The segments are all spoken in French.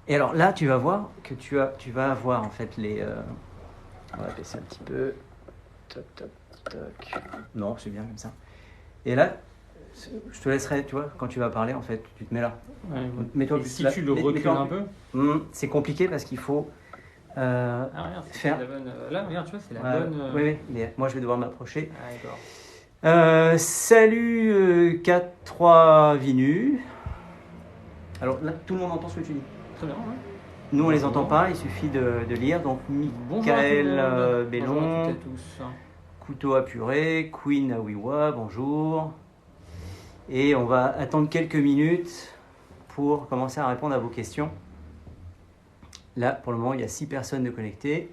Et alors là, tu vas voir que tu vas avoir en fait les... on va baisser un petit peu. Toc, toc, toc. Non, c'est bien comme ça. Et là, je te laisserai, tu vois, quand tu vas parler, en fait, tu te mets là. Ouais, ouais. Mets-toi Et plus si là. tu le recules un peu. C'est compliqué parce qu'il faut Ah, regarde, c'est faire... la bonne. Là, regarde, tu vois, c'est la Ouais, bonne. oui, oui, mais moi je vais devoir m'approcher. Ah, d'accord. Salut 4-3 Vinu. Alors là, tout le monde entend ce que tu dis. Très bien, ouais. Nous, on les Bonjour. entend pas, il suffit de lire. Donc, Bonjour à tout le Michael monde. Bonjour à Bellon, toutes et à tous. Couteau à purée, Queen Awiwa, bonjour. Et on va attendre quelques minutes pour commencer à répondre à vos questions. Là, pour le moment, il y a 6 personnes de connectées.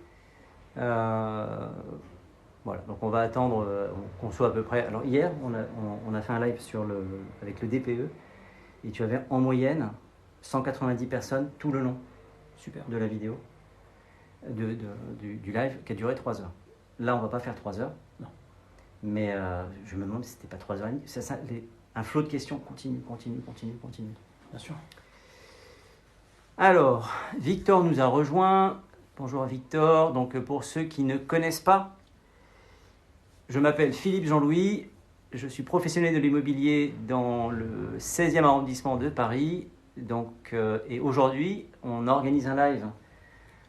Voilà, donc on va attendre qu'on soit à peu près... Alors hier, on a fait un live avec le DPE et tu avais en moyenne 190 personnes tout le long. Super. De la vidéo, du live qui a duré 3 heures. Là, on va pas faire 3 heures. Non. Mais je me demande si c'était pas 3 heures et demie. Un flot de questions continue. Bien sûr. Alors, Victor nous a rejoint. Bonjour à Victor. Donc, pour ceux qui ne connaissent pas, je m'appelle Philippe Jean-Louis. Je suis professionnel de l'immobilier dans le 16e arrondissement de Paris. Donc, et aujourd'hui, on organise un live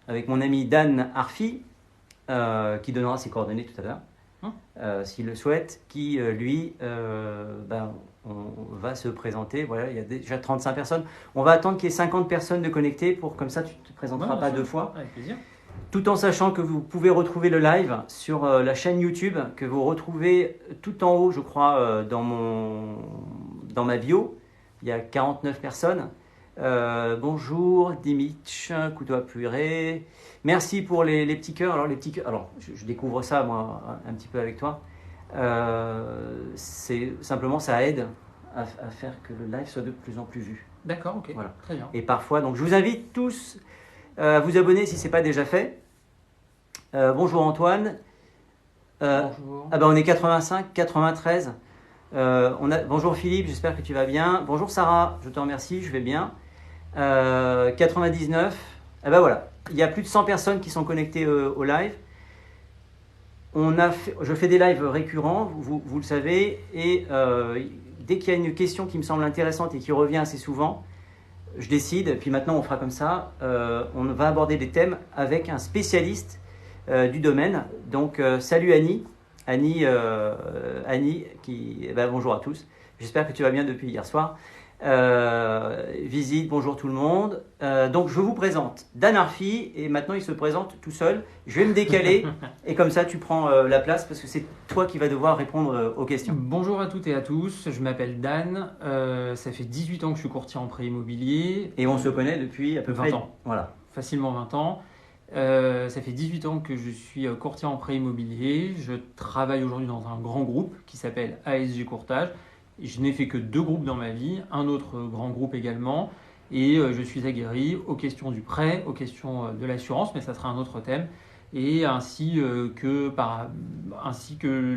avec mon ami Dan Arfi, qui donnera ses coordonnées tout à l'heure, s'il le souhaite, qui, lui, on va se présenter. Voilà, il y a déjà 35 personnes. On va attendre qu'il y ait 50 personnes de connectées pour comme ça, tu ne te présenteras pas 2 fois. Avec plaisir. Tout en sachant que vous pouvez retrouver le live sur la chaîne YouTube, que vous retrouvez tout en haut, je crois, dans ma bio. Il y a 49 personnes. Bonjour, Dimitri, couteau à purée. Merci pour les petits cœurs. Alors, les petits cœurs, alors je découvre ça, moi, un petit peu avec toi. C'est simplement, ça aide à faire que le live soit de plus en plus vu. D'accord, ok. Voilà. Très bien. Et parfois, donc je vous invite tous à vous abonner si ce n'est pas déjà fait. Bonjour Antoine. Bonjour. On est 85, 93. Bonjour Philippe, j'espère que tu vas bien. Bonjour Sarah, je te remercie, je vais bien. 99. Voilà, il y a plus de 100 personnes qui sont connectées au live. Je fais des lives récurrents, vous le savez, et dès qu'il y a une question qui me semble intéressante et qui revient assez souvent, je décide, et puis maintenant on fera comme ça, on va aborder des thèmes avec un spécialiste du domaine. Donc salut Annie, bonjour à tous, j'espère que tu vas bien depuis hier soir. Visite, bonjour tout le monde. Donc je vous présente Dan Arfi et maintenant il se présente tout seul. Je vais me décaler et comme ça tu prends la place parce que c'est toi qui vas devoir répondre aux questions. Bonjour à toutes et à tous, je m'appelle Dan, ça fait 18 ans que je suis courtier en prêt immobilier. Et on se connaît depuis à peu 20 près ans. Voilà. Facilement 20 ans. Ça fait 18 ans que je suis courtier en prêt immobilier. Je travaille aujourd'hui dans un grand groupe qui s'appelle ASG Courtage. Je n'ai fait que 2 groupes dans ma vie, un autre grand groupe également. Et je suis aguerri aux questions du prêt, aux questions de l'assurance, mais ça sera un autre thème. Et ainsi que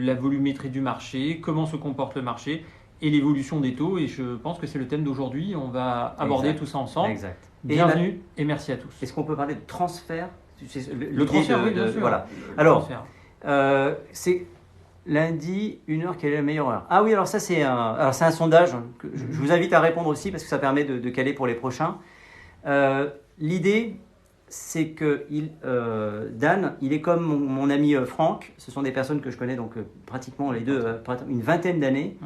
la volumétrie du marché, comment se comporte le marché et l'évolution des taux. Et je pense que c'est le thème d'aujourd'hui. On va aborder tout ça ensemble. Exact. Bienvenue et merci à tous. Est-ce qu'on peut parler de transfert? Le transfert, oui, bien sûr. Voilà. Le Alors, transfert. c'est lundi, 1h, quelle est la meilleure heure? Ah oui, alors ça c'est un sondage que je vous invite à répondre aussi parce que ça permet de caler pour les prochains. L'idée, c'est que Dan, il est comme mon ami Franck. Ce sont des personnes que je connais donc pratiquement les deux, une vingtaine d'années.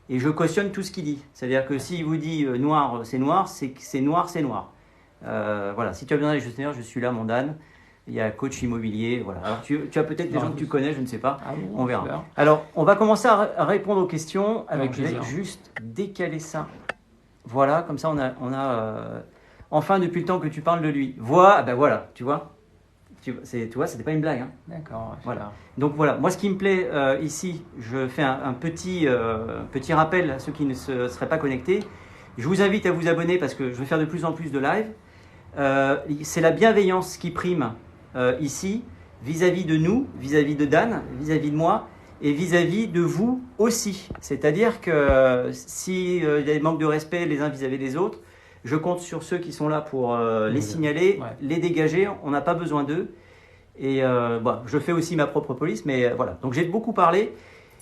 Et je cautionne tout ce qu'il dit. C'est-à-dire que s'il vous dit noir, c'est noir, c'est noir, c'est noir. Voilà, si tu as besoin d'aller gestionnaire, je suis là, mon Dan. Il y a coach immobilier, voilà. Alors tu as peut-être des gens que tu connais, je ne sais pas. Ah bon, on verra. super. Alors, on va commencer à répondre aux questions. Alors, Avec je vais plaisir. juste décaler ça. Voilà, comme ça on a enfin depuis le temps que tu parles de lui. Voilà, tu vois. Tu vois, c'était pas une blague. Hein. D'accord. Voilà. Donc voilà, moi ce qui me plaît ici, je fais un petit rappel à ceux qui ne seraient pas connectés. Je vous invite à vous abonner parce que je vais faire de plus en plus de live. C'est la bienveillance qui prime ici vis-à-vis de nous, vis-à-vis de Dan, vis-à-vis de moi et vis-à-vis de vous aussi. C'est-à-dire que s'il y a des manques de respect les uns vis-à-vis des autres, Je compte sur ceux qui sont là pour les signaler, les dégager. On n'a pas besoin d'eux. Et je fais aussi ma propre police, mais voilà. Donc j'ai beaucoup parlé.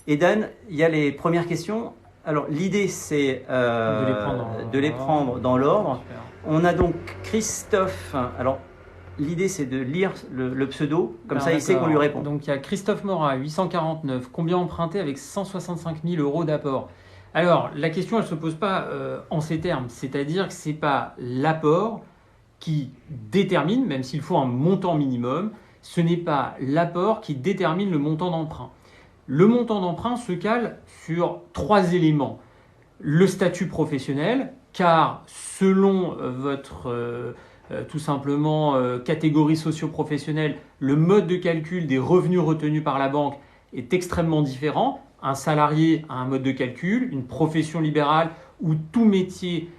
Et Dan, il y a les premières questions. Alors l'idée, c'est de les prendre dans l'ordre. On a donc Christophe. Alors l'idée, c'est de lire le pseudo, comme ça il sait qu'on lui répond. Donc il y a Christophe Morat, 849. Combien emprunter avec 165 000 euros d'apport? Alors la question, elle ne se pose pas en ces termes. C'est-à-dire que ce n'est pas l'apport qui détermine, même s'il faut un montant minimum, ce n'est pas l'apport qui détermine le montant d'emprunt. Le montant d'emprunt se cale sur 3 éléments. Le statut professionnel, car selon votre tout simplement catégorie socio-professionnelle, le mode de calcul des revenus retenus par la banque est extrêmement différent. Un salarié a un mode de calcul, une profession libérale ou tout métier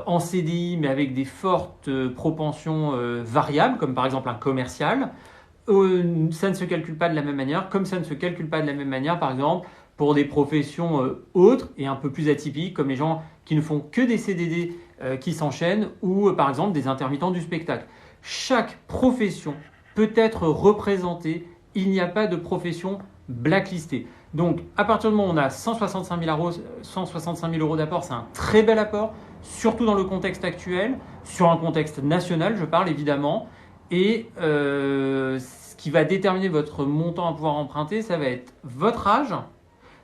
en CDI mais avec des fortes propensions variables, comme par exemple un commercial, ça ne se calcule pas de la même manière, comme ça ne se calcule pas de la même manière, par exemple, pour des professions autres et un peu plus atypiques, comme les gens qui ne font que des CDD qui s'enchaînent, ou par exemple des intermittents du spectacle. Chaque profession peut être représentée, il n'y a pas de profession blacklistée. Donc à partir du moment où on a 165 000 euros d'apport, c'est un très bel apport, surtout dans le contexte actuel, sur un contexte national, je parle évidemment. Et ce qui va déterminer votre montant à pouvoir emprunter, ça va être votre âge,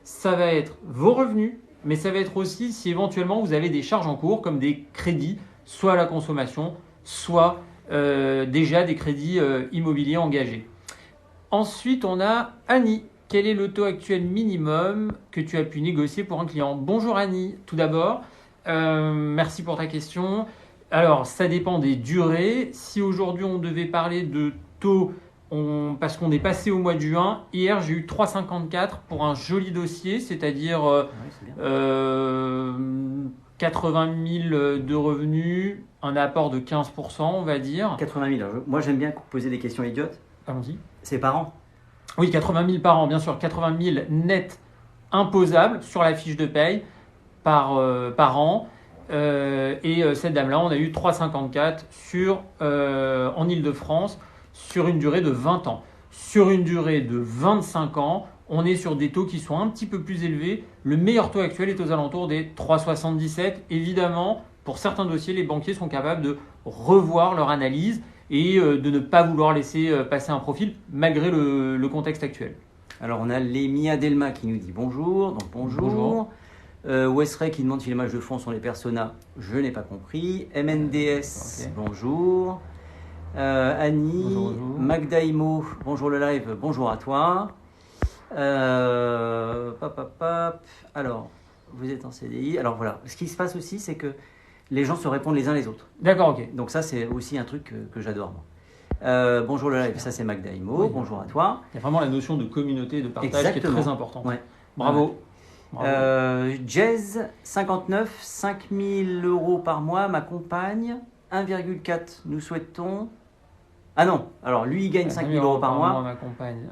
ça va être vos revenus, mais ça va être aussi si éventuellement vous avez des charges en cours comme des crédits, soit à la consommation, soit déjà des crédits immobiliers engagés. Ensuite, on a Annie. Quel est le taux actuel minimum que tu as pu négocier pour un client? Bonjour Annie, tout d'abord. Merci pour ta question. Alors, ça dépend des durées. Si aujourd'hui on devait parler de taux, parce qu'on est passé au mois de juin, hier j'ai eu 3,54 pour un joli dossier, c'est-à-dire 80 000 de revenus, un apport de 15%, on va dire. 80 000. Moi, j'aime bien poser des questions idiotes. Allons-y. C'est par an? Oui, 80 000 par an, bien sûr. 80 000 net imposables sur la fiche de paye par an. Et cette dame-là, on a eu 3,54 en Ile-de-France sur une durée de 20 ans. Sur une durée de 25 ans, on est sur des taux qui sont un petit peu plus élevés. Le meilleur taux actuel est aux alentours des 3,77. Évidemment, pour certains dossiers, les banquiers sont capables de revoir leur analyse et de ne pas vouloir laisser passer un profil malgré le contexte actuel. Alors, on a Lémia Delma qui nous dit bonjour. Donc, bonjour. Westray qui demande si les matchs de fond sont les personas. Je n'ai pas compris. MNDS, bonjour. Annie, bonjour. Magda Imo, bonjour le live, bonjour à toi. Alors, vous êtes en CDI. Alors voilà, ce qui se passe aussi, c'est que les gens se répondent les uns les autres. D'accord, ok. Donc ça, c'est aussi un truc que j'adore, moi. Bonjour le live, ça c'est Magda Imo, oui, bonjour à toi. Il y a vraiment la notion de communauté, de partage. Exactement. Qui est très importante. Ouais. Bravo. Jazz 59, 5 000 euros par mois, ma compagne, 1,4 nous souhaitons. Ah non, alors lui il gagne 5 000 euros par mois. Ma compagne,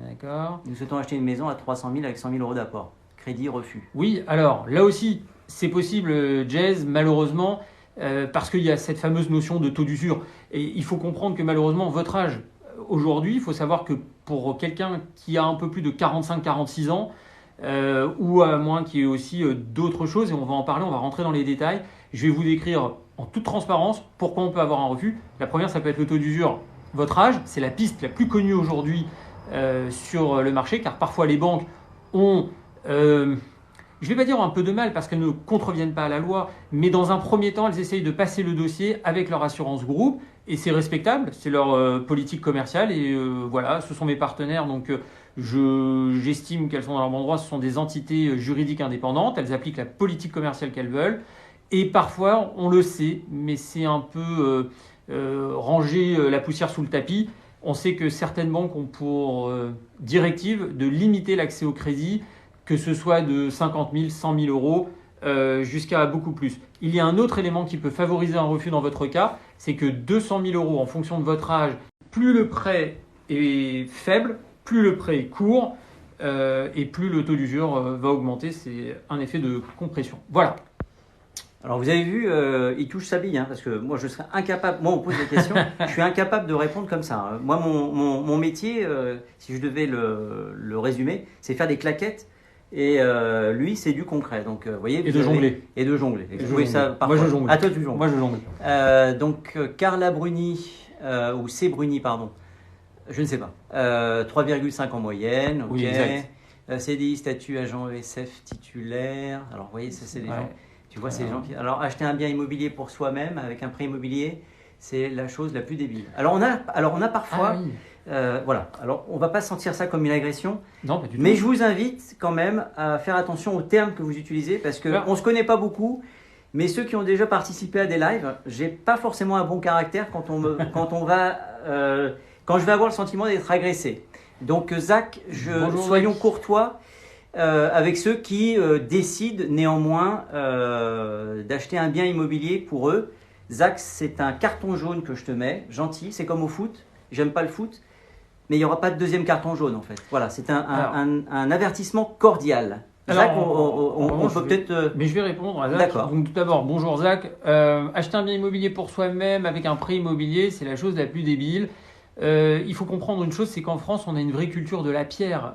d'accord. Nous souhaitons acheter une maison à 300 000 avec 100 000 euros d'apport. Crédit refus. Oui, alors là aussi, c'est possible, Jazz, malheureusement, parce qu'il y a cette fameuse notion de taux d'usure. Et il faut comprendre que malheureusement, votre âge, aujourd'hui, il faut savoir que pour quelqu'un qui a un peu plus de 45-46 ans, ou à moins qu'il y ait aussi d'autres choses, et on va en parler, on va rentrer dans les détails. Je vais vous décrire en toute transparence pourquoi on peut avoir un refus. La première, ça peut être le taux d'usure. Votre âge, c'est la piste la plus connue aujourd'hui sur le marché, car parfois les banques ont, je ne vais pas dire un peu de mal parce qu'elles ne contreviennent pas à la loi, mais dans un premier temps, elles essayent de passer le dossier avec leur assurance groupe, et c'est respectable, c'est leur politique commerciale, et voilà, ce sont mes partenaires, donc j'estime qu'elles sont dans leur bon droit, ce sont des entités juridiques indépendantes, elles appliquent la politique commerciale qu'elles veulent, et parfois, on le sait, mais c'est un peu ranger la poussière sous le tapis. On sait que certaines banques ont pour directive de limiter l'accès au crédit, que ce soit de 50 000, 100 000 euros, jusqu'à beaucoup plus. Il y a un autre élément qui peut favoriser un refus dans votre cas, c'est que 200 000 euros en fonction de votre âge, plus le prêt est faible, plus le prêt est court, et plus le taux d'usure va augmenter. C'est un effet de compression. Voilà. Alors vous avez vu, il touche sa bille, hein, parce que moi je serais incapable, moi on pose des questions, je suis incapable de répondre comme ça. Moi mon métier, si je devais le résumer, c'est faire des claquettes et lui c'est du concret. Donc vous voyez, Et de jongler. Et de jongler. Et je Oui, jongle. ça, Moi je jongle. Ah toi tu jongles. Moi je jongle. Donc Carla Bruni, ou C Bruni pardon, je ne sais pas. 3,5 en moyenne, ok. Oui, exact. CDI, statut agent ESF titulaire. Alors vous voyez, ça c'est des gens... Tu vois, c'est les gens qui... Alors, acheter un bien immobilier pour soi-même avec un prêt immobilier, c'est la chose la plus débile. Alors, on a parfois... Ah, oui. Voilà. Alors, on ne va pas sentir ça comme une agression. Non, pas du tout. Mais je vous invite quand même à faire attention aux termes que vous utilisez parce qu'on ne se connaît pas beaucoup. Mais ceux qui ont déjà participé à des lives, j'ai pas forcément un bon caractère quand je vais avoir le sentiment d'être agressé. Donc, Zach, soyons courtois. Avec ceux qui décident néanmoins d'acheter un bien immobilier pour eux. Zach, c'est un carton jaune que je te mets, gentil, c'est comme au foot, j'aime pas le foot, mais il n'y aura pas de deuxième carton jaune en fait. Voilà, c'est un avertissement cordial. Alors, Zach, on peut peut-être... Mais je vais répondre à Zach. D'accord. Donc tout d'abord, bonjour Zach. Acheter un bien immobilier pour soi-même avec un prêt immobilier, c'est la chose la plus débile. Il faut comprendre une chose, c'est qu'en France, on a une vraie culture de la pierre,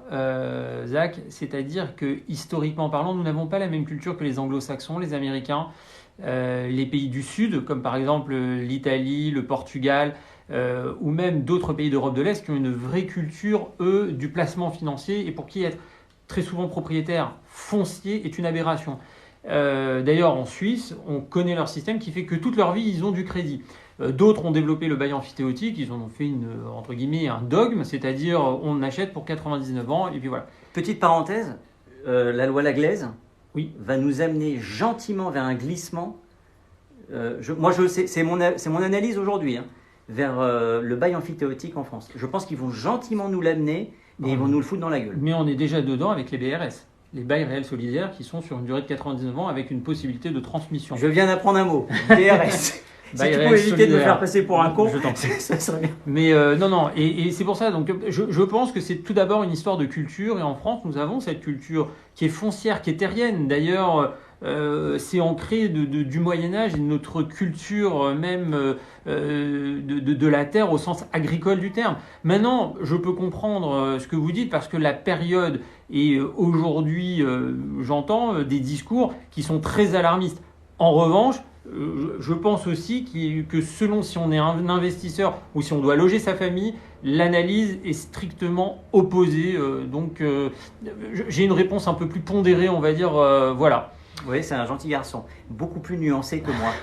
Zach. C'est-à-dire que, historiquement parlant, nous n'avons pas la même culture que les anglo-saxons, les Américains, les pays du Sud, comme par exemple l'Italie, le Portugal, ou même d'autres pays d'Europe de l'Est qui ont une vraie culture, eux, du placement financier et pour qui être très souvent propriétaire foncier est une aberration. D'ailleurs, en Suisse, on connaît leur système qui fait que toute leur vie, ils ont du crédit. D'autres ont développé le bail amphithéotique, ils en ont fait entre guillemets un dogme, c'est-à-dire on achète pour 99 ans et puis voilà. Petite parenthèse, la loi Laglaise va nous amener gentiment vers un glissement. C'est mon analyse aujourd'hui, hein, vers le bail amphithéotique en France. Je pense qu'ils vont gentiment nous l'amener et ils vont nous le foutre dans la gueule. Mais on est déjà dedans avec les BRS. Les bails réels solidaires qui sont sur une durée de 99 ans avec une possibilité de transmission. Je viens d'apprendre un mot, BRS. Si tu pouvais éviter de me faire passer pour un con, ça serait bien. Mais non, et c'est pour ça, donc je pense que c'est tout d'abord une histoire de culture, et en France, nous avons cette culture qui est foncière, qui est terrienne. D'ailleurs, c'est ancré du Moyen-Âge et de notre culture même de la terre au sens agricole du terme. Maintenant, je peux comprendre ce que vous dites parce que la période, et aujourd'hui, j'entends des discours qui sont très alarmistes. En revanche, je pense aussi que selon si on est un investisseur ou si on doit loger sa famille, l'analyse est strictement opposée. Donc, j'ai une réponse un peu plus pondérée, on va dire. Voilà. Oui, c'est un gentil garçon, beaucoup plus nuancé que moi.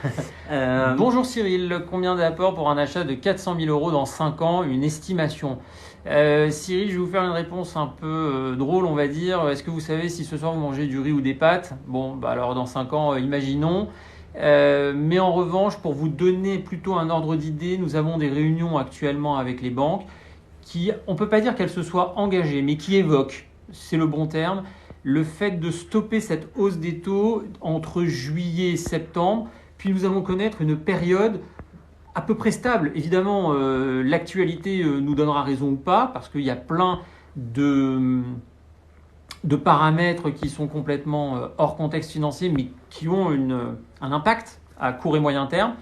Bonjour Cyril, combien d'apports pour un achat de 400 000 euros dans 5 ans, une estimation? Cyril, je vais vous faire une réponse un peu drôle, on va dire. Est-ce que vous savez si ce soir vous mangez du riz ou des pâtes? Bon, bah alors dans 5 ans, imaginons. Mais en revanche, pour vous donner plutôt un ordre d'idée, nous avons des réunions actuellement avec les banques qui, on ne peut pas dire qu'elles se soient engagées, mais qui évoquent, c'est le bon terme, le fait de stopper cette hausse des taux entre juillet et septembre, puis nous allons connaître une période à peu près stable. Évidemment, l'actualité nous donnera raison ou pas, parce qu'il y a plein de paramètres qui sont complètement hors contexte financier, mais qui ont un impact à court et moyen terme.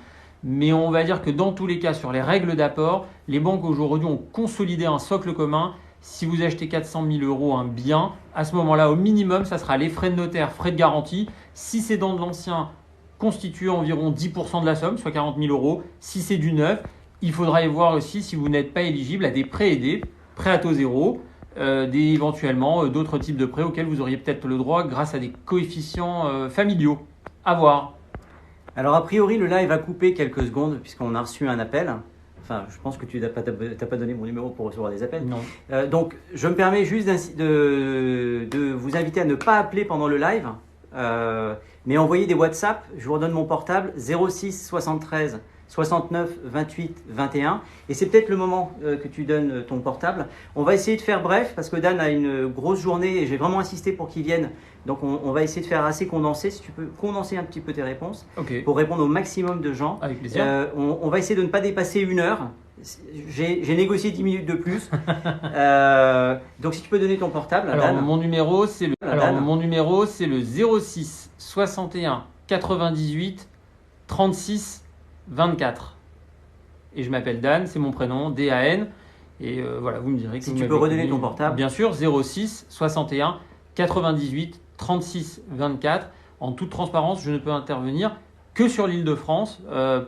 Mais on va dire que dans tous les cas, sur les règles d'apport, les banques aujourd'hui ont consolidé un socle commun. Si vous achetez 400 000 euros un bien, à ce moment-là, au minimum, ça sera les frais de notaire, frais de garantie. Si c'est dans de l'ancien, constituant environ 10% de la somme, soit 40 000 euros. Si c'est du neuf, il faudra y voir aussi si vous n'êtes pas éligible à des prêts aidés, prêts à taux zéro, éventuellement d'autres types de prêts auxquels vous auriez peut-être le droit grâce à des coefficients familiaux. À voir. Alors a priori, le live va couper quelques secondes puisqu'on a reçu un appel. Enfin, je pense que tu n'as pas donné mon numéro pour recevoir des appels. Non. Donc, je me permets juste de vous inviter à ne pas appeler pendant le live, mais envoyer des WhatsApp. Je vous redonne mon portable 06 73 69 28 21. Et c'est peut-être le moment que tu donnes ton portable. On va essayer de faire bref parce que Dan a une grosse journée et j'ai vraiment insisté pour qu'il vienne. Donc, on va essayer de faire assez condensé. Si tu peux condenser un petit peu tes réponses pour répondre au maximum de gens. Avec plaisir. On va essayer de ne pas dépasser 1 heure. J'ai négocié 10 minutes de plus. Donc, si tu peux donner ton portable. Alors, Dan. mon numéro, c'est le 06 61 98 36 24. Et je m'appelle Dan, c'est mon prénom, Dan. Et voilà, vous me direz que Si vous tu m'avez peux redonner connu. ton portable. Bien sûr, 06 61 98 36 24. En toute transparence, je ne peux intervenir que sur l'Île-de-France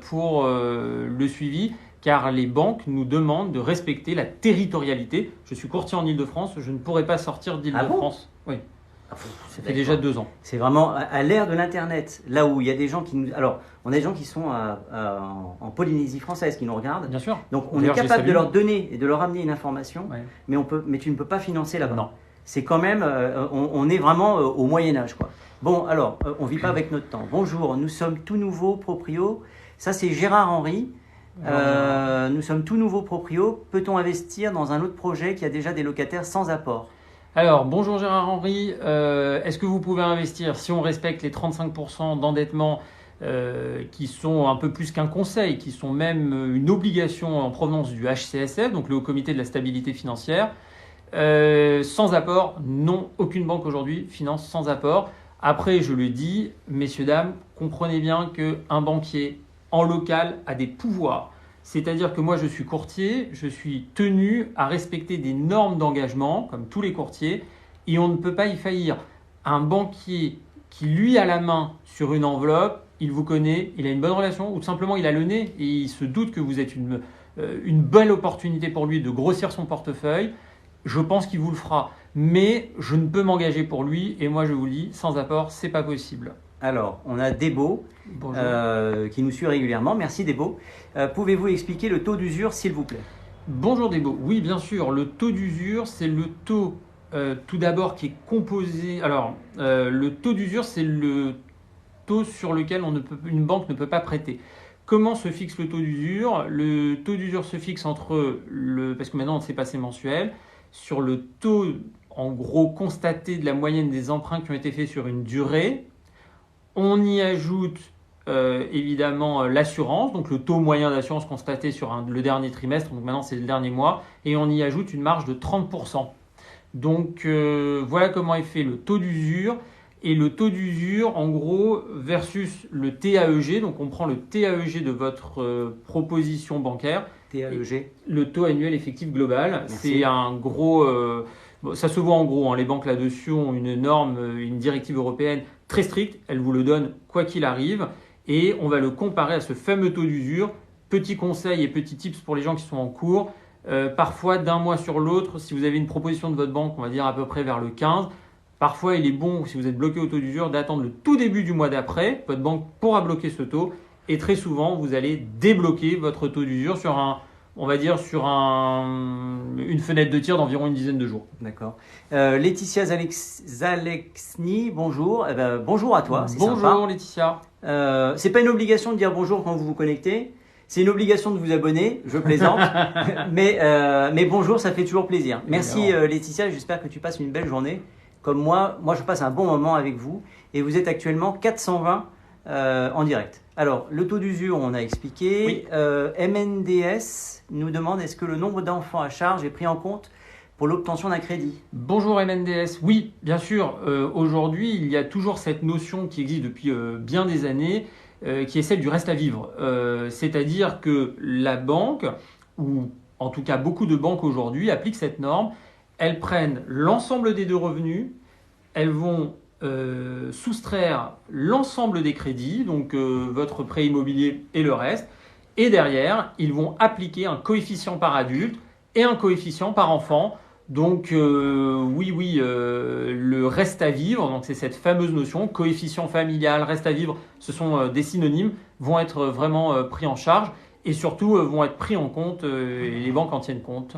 pour le suivi, car les banques nous demandent de respecter la territorialité. Je suis courtier en Île-de-France, je ne pourrais pas sortir d'Île-de-France. Oui, ça fait déjà 2 ans. C'est vraiment à l'ère de l'Internet, là où il y a des gens qui nous... Alors, on a des gens qui sont en Polynésie française qui nous regardent. Bien sûr. Donc, on est D'ailleurs, je les capable de salue. leur donner et de leur amener une information, Ouais. mais tu ne peux pas financer là-bas. Non. C'est quand même... on est vraiment au Moyen-Âge, quoi. Bon, alors, on ne vit pas avec notre temps. Bonjour, nous sommes tout nouveaux proprios. Ça, c'est Gérard Henry. Nous sommes tout nouveaux proprios. Peut-on investir dans un autre projet qui a déjà des locataires sans apport? Alors, bonjour Gérard Henry. Est-ce que vous pouvez investir si on respecte les 35% d'endettement qui sont un peu plus qu'un conseil, qui sont même une obligation en provenance du HCSF, donc le Haut Comité de la Stabilité Financière. Sans apport, non, aucune banque aujourd'hui finance sans apport. Après, je le dis, messieurs, dames, comprenez bien qu'un banquier en local a des pouvoirs. C'est-à-dire que moi, je suis courtier, je suis tenu à respecter des normes d'engagement, comme tous les courtiers, et on ne peut pas y faillir. Un banquier qui, lui, a la main sur une enveloppe, il vous connaît, il a une bonne relation, ou tout simplement il a le nez, et il se doute que vous êtes une belle opportunité pour lui de grossir son portefeuille, je pense qu'il vous le fera. Mais je ne peux m'engager pour lui, et moi je vous le dis, sans apport, c'est pas possible. Alors, on a Debo qui nous suit régulièrement. Merci Debo. Pouvez-vous expliquer le taux d'usure, s'il vous plaît? Bonjour Debo. Oui, bien sûr. Le taux d'usure, c'est le taux tout d'abord qui est composé. Alors, le taux d'usure, c'est le taux sur lequel une banque ne peut pas prêter. Comment se fixe le taux d'usure? Le taux d'usure se fixe parce que maintenant on sait pas, c'est mensuel, sur le taux en gros constaté de la moyenne des emprunts qui ont été faits sur une durée. On y ajoute évidemment l'assurance, donc le taux moyen d'assurance constaté sur le dernier trimestre, donc maintenant c'est le dernier mois, et on y ajoute une marge de 30%. Donc voilà comment est fait le taux d'usure. Et le taux d'usure, en gros, versus le TAEG, donc on prend le TAEG de votre proposition bancaire. TAEG. Le taux annuel effectif global. Merci. C'est un gros... ça se voit en gros, hein, les banques là-dessus ont une norme, une directive européenne très stricte, elle vous le donne quoi qu'il arrive, et on va le comparer à ce fameux taux d'usure. Petit conseil et petit tips pour les gens qui sont en cours, parfois d'un mois sur l'autre, si vous avez une proposition de votre banque, on va dire à peu près vers le 15, parfois il est bon, si vous êtes bloqué au taux d'usure, d'attendre le tout début du mois d'après, votre banque pourra bloquer ce taux, et très souvent vous allez débloquer votre taux d'usure sur une fenêtre de tir d'environ une dizaine de jours. D'accord. Laetitia Zalexny, bonjour. Bonjour à toi, c'est Bonjour sympa. Laetitia. C'est pas une obligation de dire bonjour quand vous vous connectez. C'est une obligation de vous abonner, je plaisante. mais bonjour, ça fait toujours plaisir. Merci Laetitia, j'espère que tu passes une belle journée. Comme moi, je passe un bon moment avec vous. Et vous êtes actuellement 420 en direct. Alors, le taux d'usure, on a expliqué. Oui. MNDS nous demande, est-ce que le nombre d'enfants à charge est pris en compte pour l'obtention d'un crédit? Bonjour MNDS. Oui, bien sûr. Aujourd'hui, il y a toujours cette notion qui existe depuis bien des années, qui est celle du reste à vivre. C'est-à-dire que la banque, ou en tout cas beaucoup de banques aujourd'hui, appliquent cette norme. Elles prennent l'ensemble des deux revenus, elles vont soustraire l'ensemble des crédits, donc votre prêt immobilier et le reste, et derrière, ils vont appliquer un coefficient par adulte et un coefficient par enfant. Donc le reste à vivre, donc c'est cette fameuse notion, coefficient familial, reste à vivre, ce sont des synonymes, vont être vraiment pris en charge et surtout vont être pris en compte et les banques en tiennent compte.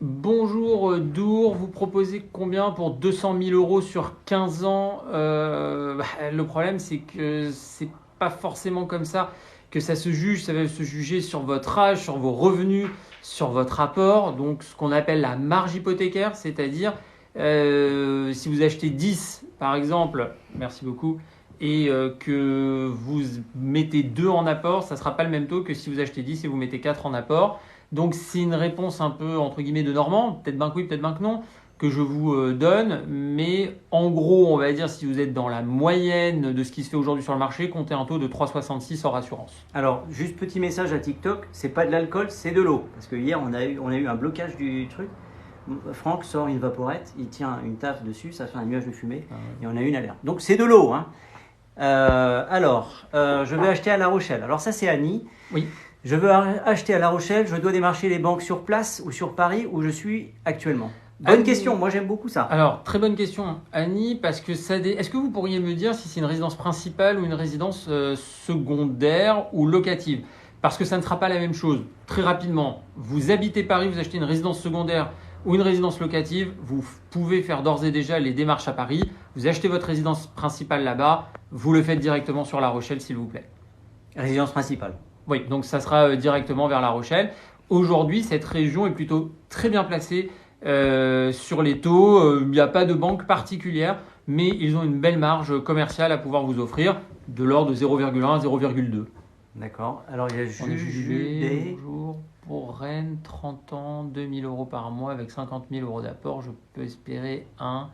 Bonjour Dour, vous proposez combien pour 200 000 euros sur 15 ans? Le problème c'est que c'est pas forcément comme ça que ça se juge, ça va se juger sur votre âge, sur vos revenus, sur votre apport, donc ce qu'on appelle la marge hypothécaire, c'est-à-dire si vous achetez 10 par exemple, merci beaucoup, et que vous mettez 2 en apport, ça ne sera pas le même taux que si vous achetez 10 et vous mettez 4 en apport. Donc c'est une réponse un peu entre guillemets de Normand, peut-être ben que oui, peut-être ben que non, que je vous donne, mais en gros, on va dire, si vous êtes dans la moyenne de ce qui se fait aujourd'hui sur le marché, comptez un taux de 3,66 hors assurance. Alors, juste petit message à TikTok, c'est pas de l'alcool, c'est de l'eau. Parce que hier, on a eu un blocage du truc. Franck sort une vaporette, il tient une tasse dessus, ça fait un nuage de fumée, et on a eu une alerte. Donc, c'est de l'eau. Hein. Je vais acheter à La Rochelle. Alors, ça, c'est Annie. Oui. Je veux acheter à La Rochelle, je dois démarcher les banques sur place ou sur Paris où je suis actuellement. Bonne Annie, question, moi j'aime beaucoup ça. Alors, très bonne question, Annie, parce que est-ce que vous pourriez me dire si c'est une résidence principale ou une résidence secondaire ou locative? Parce que ça ne sera pas la même chose. Très rapidement, vous habitez Paris, vous achetez une résidence secondaire ou une résidence locative, vous pouvez faire d'ores et déjà les démarches à Paris, vous achetez votre résidence principale là-bas, vous le faites directement sur La Rochelle, s'il vous plaît. Résidence principale. Oui, donc ça sera directement vers La Rochelle. Aujourd'hui, cette région est plutôt très bien placée sur les taux. Il n'y a pas de banque particulière, mais ils ont une belle marge commerciale à pouvoir vous offrir, de l'ordre de 0,1 à 0,2. D'accord. Alors il y a Jules. Bonjour. Pour Rennes, 30 ans, 2 000 euros par mois avec 50 000 euros d'apport. Je peux espérer un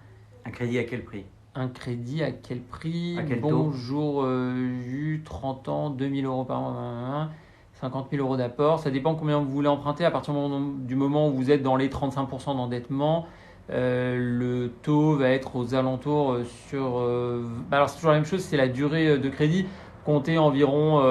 crédit à quel prix? Un crédit à quel prix? À quel taux? Bonjour, Jus, 30 ans, 2 000 euros par mois, 50 000 euros d'apport. Ça dépend combien vous voulez emprunter. À partir du moment où vous êtes dans les 35% d'endettement, le taux va être aux alentours sur... alors c'est toujours la même chose, c'est la durée de crédit. Comptez environ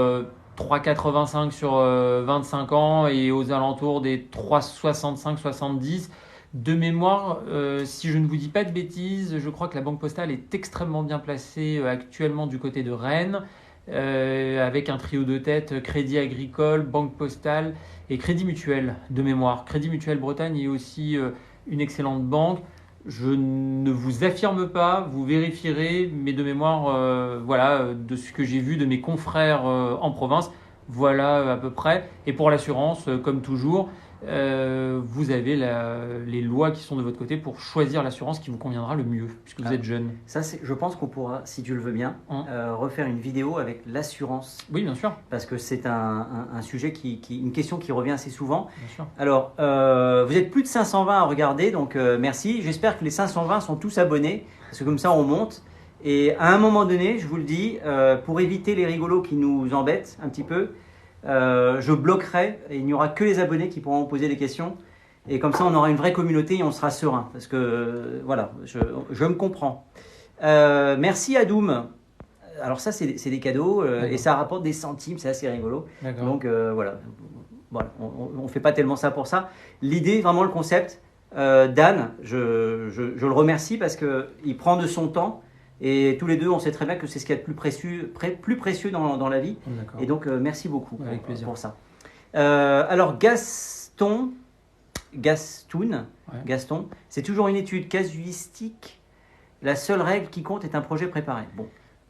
3,85 sur 25 ans et aux alentours des 3,65-70. De mémoire, si je ne vous dis pas de bêtises, je crois que la Banque Postale est extrêmement bien placée actuellement du côté de Rennes, avec un trio de tête, Crédit Agricole, Banque Postale et Crédit Mutuel de mémoire. Crédit Mutuel Bretagne est aussi une excellente banque. Je ne vous affirme pas, vous vérifierez, mais de mémoire, voilà, de ce que j'ai vu de mes confrères en province, voilà à peu près. Et pour l'assurance, comme toujours, vous avez les lois qui sont de votre côté pour choisir l'assurance qui vous conviendra le mieux, puisque vous êtes jeune. Ça, je pense qu'on pourra, si tu le veux bien, refaire une vidéo avec l'assurance. Oui, bien sûr. Parce que c'est un sujet une question qui revient assez souvent. Bien sûr. Alors, vous êtes plus de 520 à regarder, donc merci. J'espère que les 520 sont tous abonnés, parce que comme ça, on monte. Et à un moment donné, je vous le dis, pour éviter les rigolos qui nous embêtent un petit peu, je bloquerai et il n'y aura que les abonnés qui pourront poser des questions. Et comme ça, on aura une vraie communauté et on sera serein. Parce que, voilà, je me comprends. Merci Adoum. Alors ça, c'est des cadeaux et ça rapporte des centimes, c'est assez rigolo. Donc voilà, on ne fait pas tellement ça pour ça. L'idée, vraiment le concept, Dan, je le remercie parce qu'il prend de son temps. Et tous les deux, on sait très bien que c'est ce qu'il y a de plus précieux dans la vie. Et donc, merci beaucoup pour ça. Alors, Gaston, c'est toujours une étude casuistique. La seule règle qui compte est un projet préparé. Bon.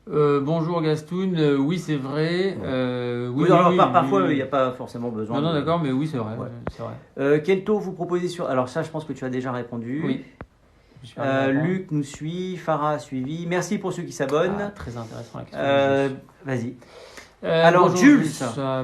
Bonjour Gaston, oui c'est vrai. Parfois, il n'y a pas forcément besoin. Non, d'accord, mais oui c'est vrai. Ouais. C'est vrai. Quel taux vous proposez sur... Alors ça, je pense que tu as déjà répondu. Oui. Luc nous suit, Farah a suivi. Merci pour ceux qui s'abonnent. Très intéressant la question. Vas-y. Alors Jules.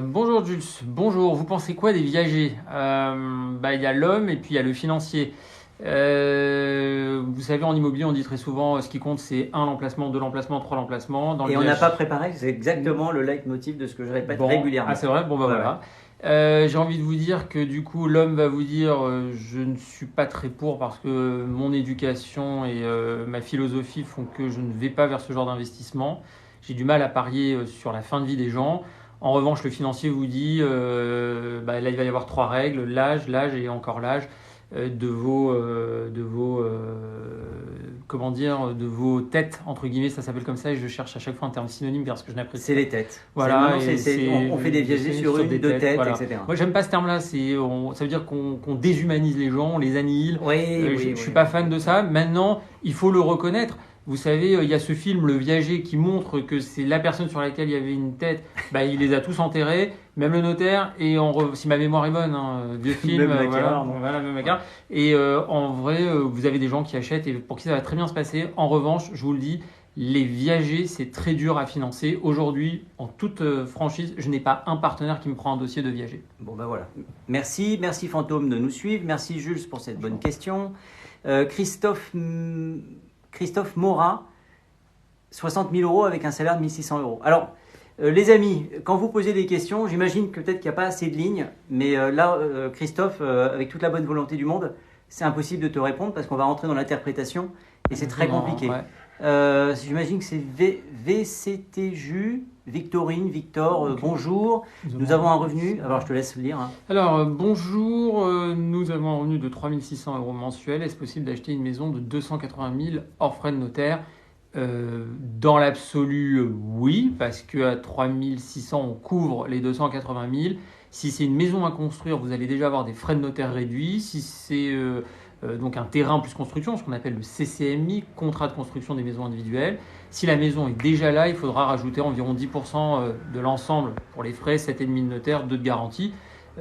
Bonjour Jules. Bonjour. Vous pensez quoi des viagers? Il y a l'homme et puis il y a le financier. Vous savez, en immobilier, on dit très souvent ce qui compte, c'est 1 l'emplacement, 2 l'emplacement, 3 l'emplacement. Et on n'a pas préparé, c'est exactement le leitmotiv de ce que je répète régulièrement. Ah, c'est vrai? Bon, voilà. J'ai envie de vous dire que du coup, l'homme va vous dire je ne suis pas très pour parce que mon éducation et ma philosophie font que je ne vais pas vers ce genre d'investissement. J'ai du mal à parier sur la fin de vie des gens. En revanche, le financier vous dit là, il va y avoir 3 règles, l'âge et encore l'âge de vos têtes, entre guillemets, ça s'appelle comme ça, et je cherche à chaque fois un terme synonyme parce que je n'apprécie. C'est les têtes. Voilà, on fait des viagers sur une, 2 têtes, voilà. etc. Moi, j'aime pas ce terme-là, ça veut dire qu'on déshumanise les gens, on les annihile. Je suis pas fan de ça. Maintenant, il faut le reconnaître. Vous savez, il y a ce film, Le Viager, qui montre que c'est la personne sur laquelle il y avait une tête. Il les a tous enterrés, même le notaire. Et si ma mémoire est bonne, vieux film, même Macar. Et en vrai, vous avez des gens qui achètent et pour qui ça va très bien se passer. En revanche, je vous le dis, les viagers, c'est très dur à financer. Aujourd'hui, en toute franchise, je n'ai pas un partenaire qui me prend un dossier de viager. Bon, voilà. Merci Fantôme de nous suivre. Merci Jules pour cette bonne question. Christophe Morat, 60 000 euros avec un salaire de 1 600 euros. Alors, les amis, quand vous posez des questions, j'imagine que peut-être qu'il n'y a pas assez de lignes, mais là, Christophe, avec toute la bonne volonté du monde, c'est impossible de te répondre parce qu'on va rentrer dans l'interprétation et c'est très compliqué. Ouais. J'imagine que c'est VCTJU, Victorine, Victor, okay. Bonjour, nous avons un revenu, alors je te laisse lire. Hein. Alors, bonjour, nous avons un revenu de 3 600 euros mensuels. Est-ce possible d'acheter une maison de 280 000 hors frais de notaire ? Dans l'absolu, oui, parce qu'à 3 600, on couvre les 280 000. Si c'est une maison à construire, vous allez déjà avoir des frais de notaire réduits. Si c'est donc un terrain plus construction, ce qu'on appelle le CCMI, contrat de construction des maisons individuelles, si la maison est déjà là, il faudra rajouter environ 10% de l'ensemble pour les frais, 7,5 de notaire, 2 de garantie.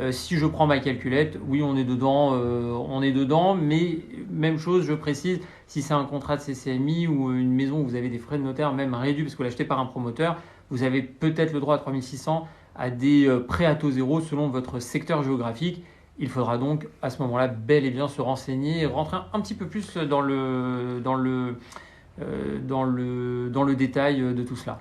Si je prends ma calculette, oui, on est dedans, mais même chose, je précise, si c'est un contrat de CCMI ou une maison où vous avez des frais de notaire même réduits parce que vous l'achetez par un promoteur, vous avez peut-être le droit à 3 600 à des prêts à taux zéro selon votre secteur géographique. Il faudra donc à ce moment-là bel et bien se renseigner et rentrer un petit peu plus dans le détail de tout cela.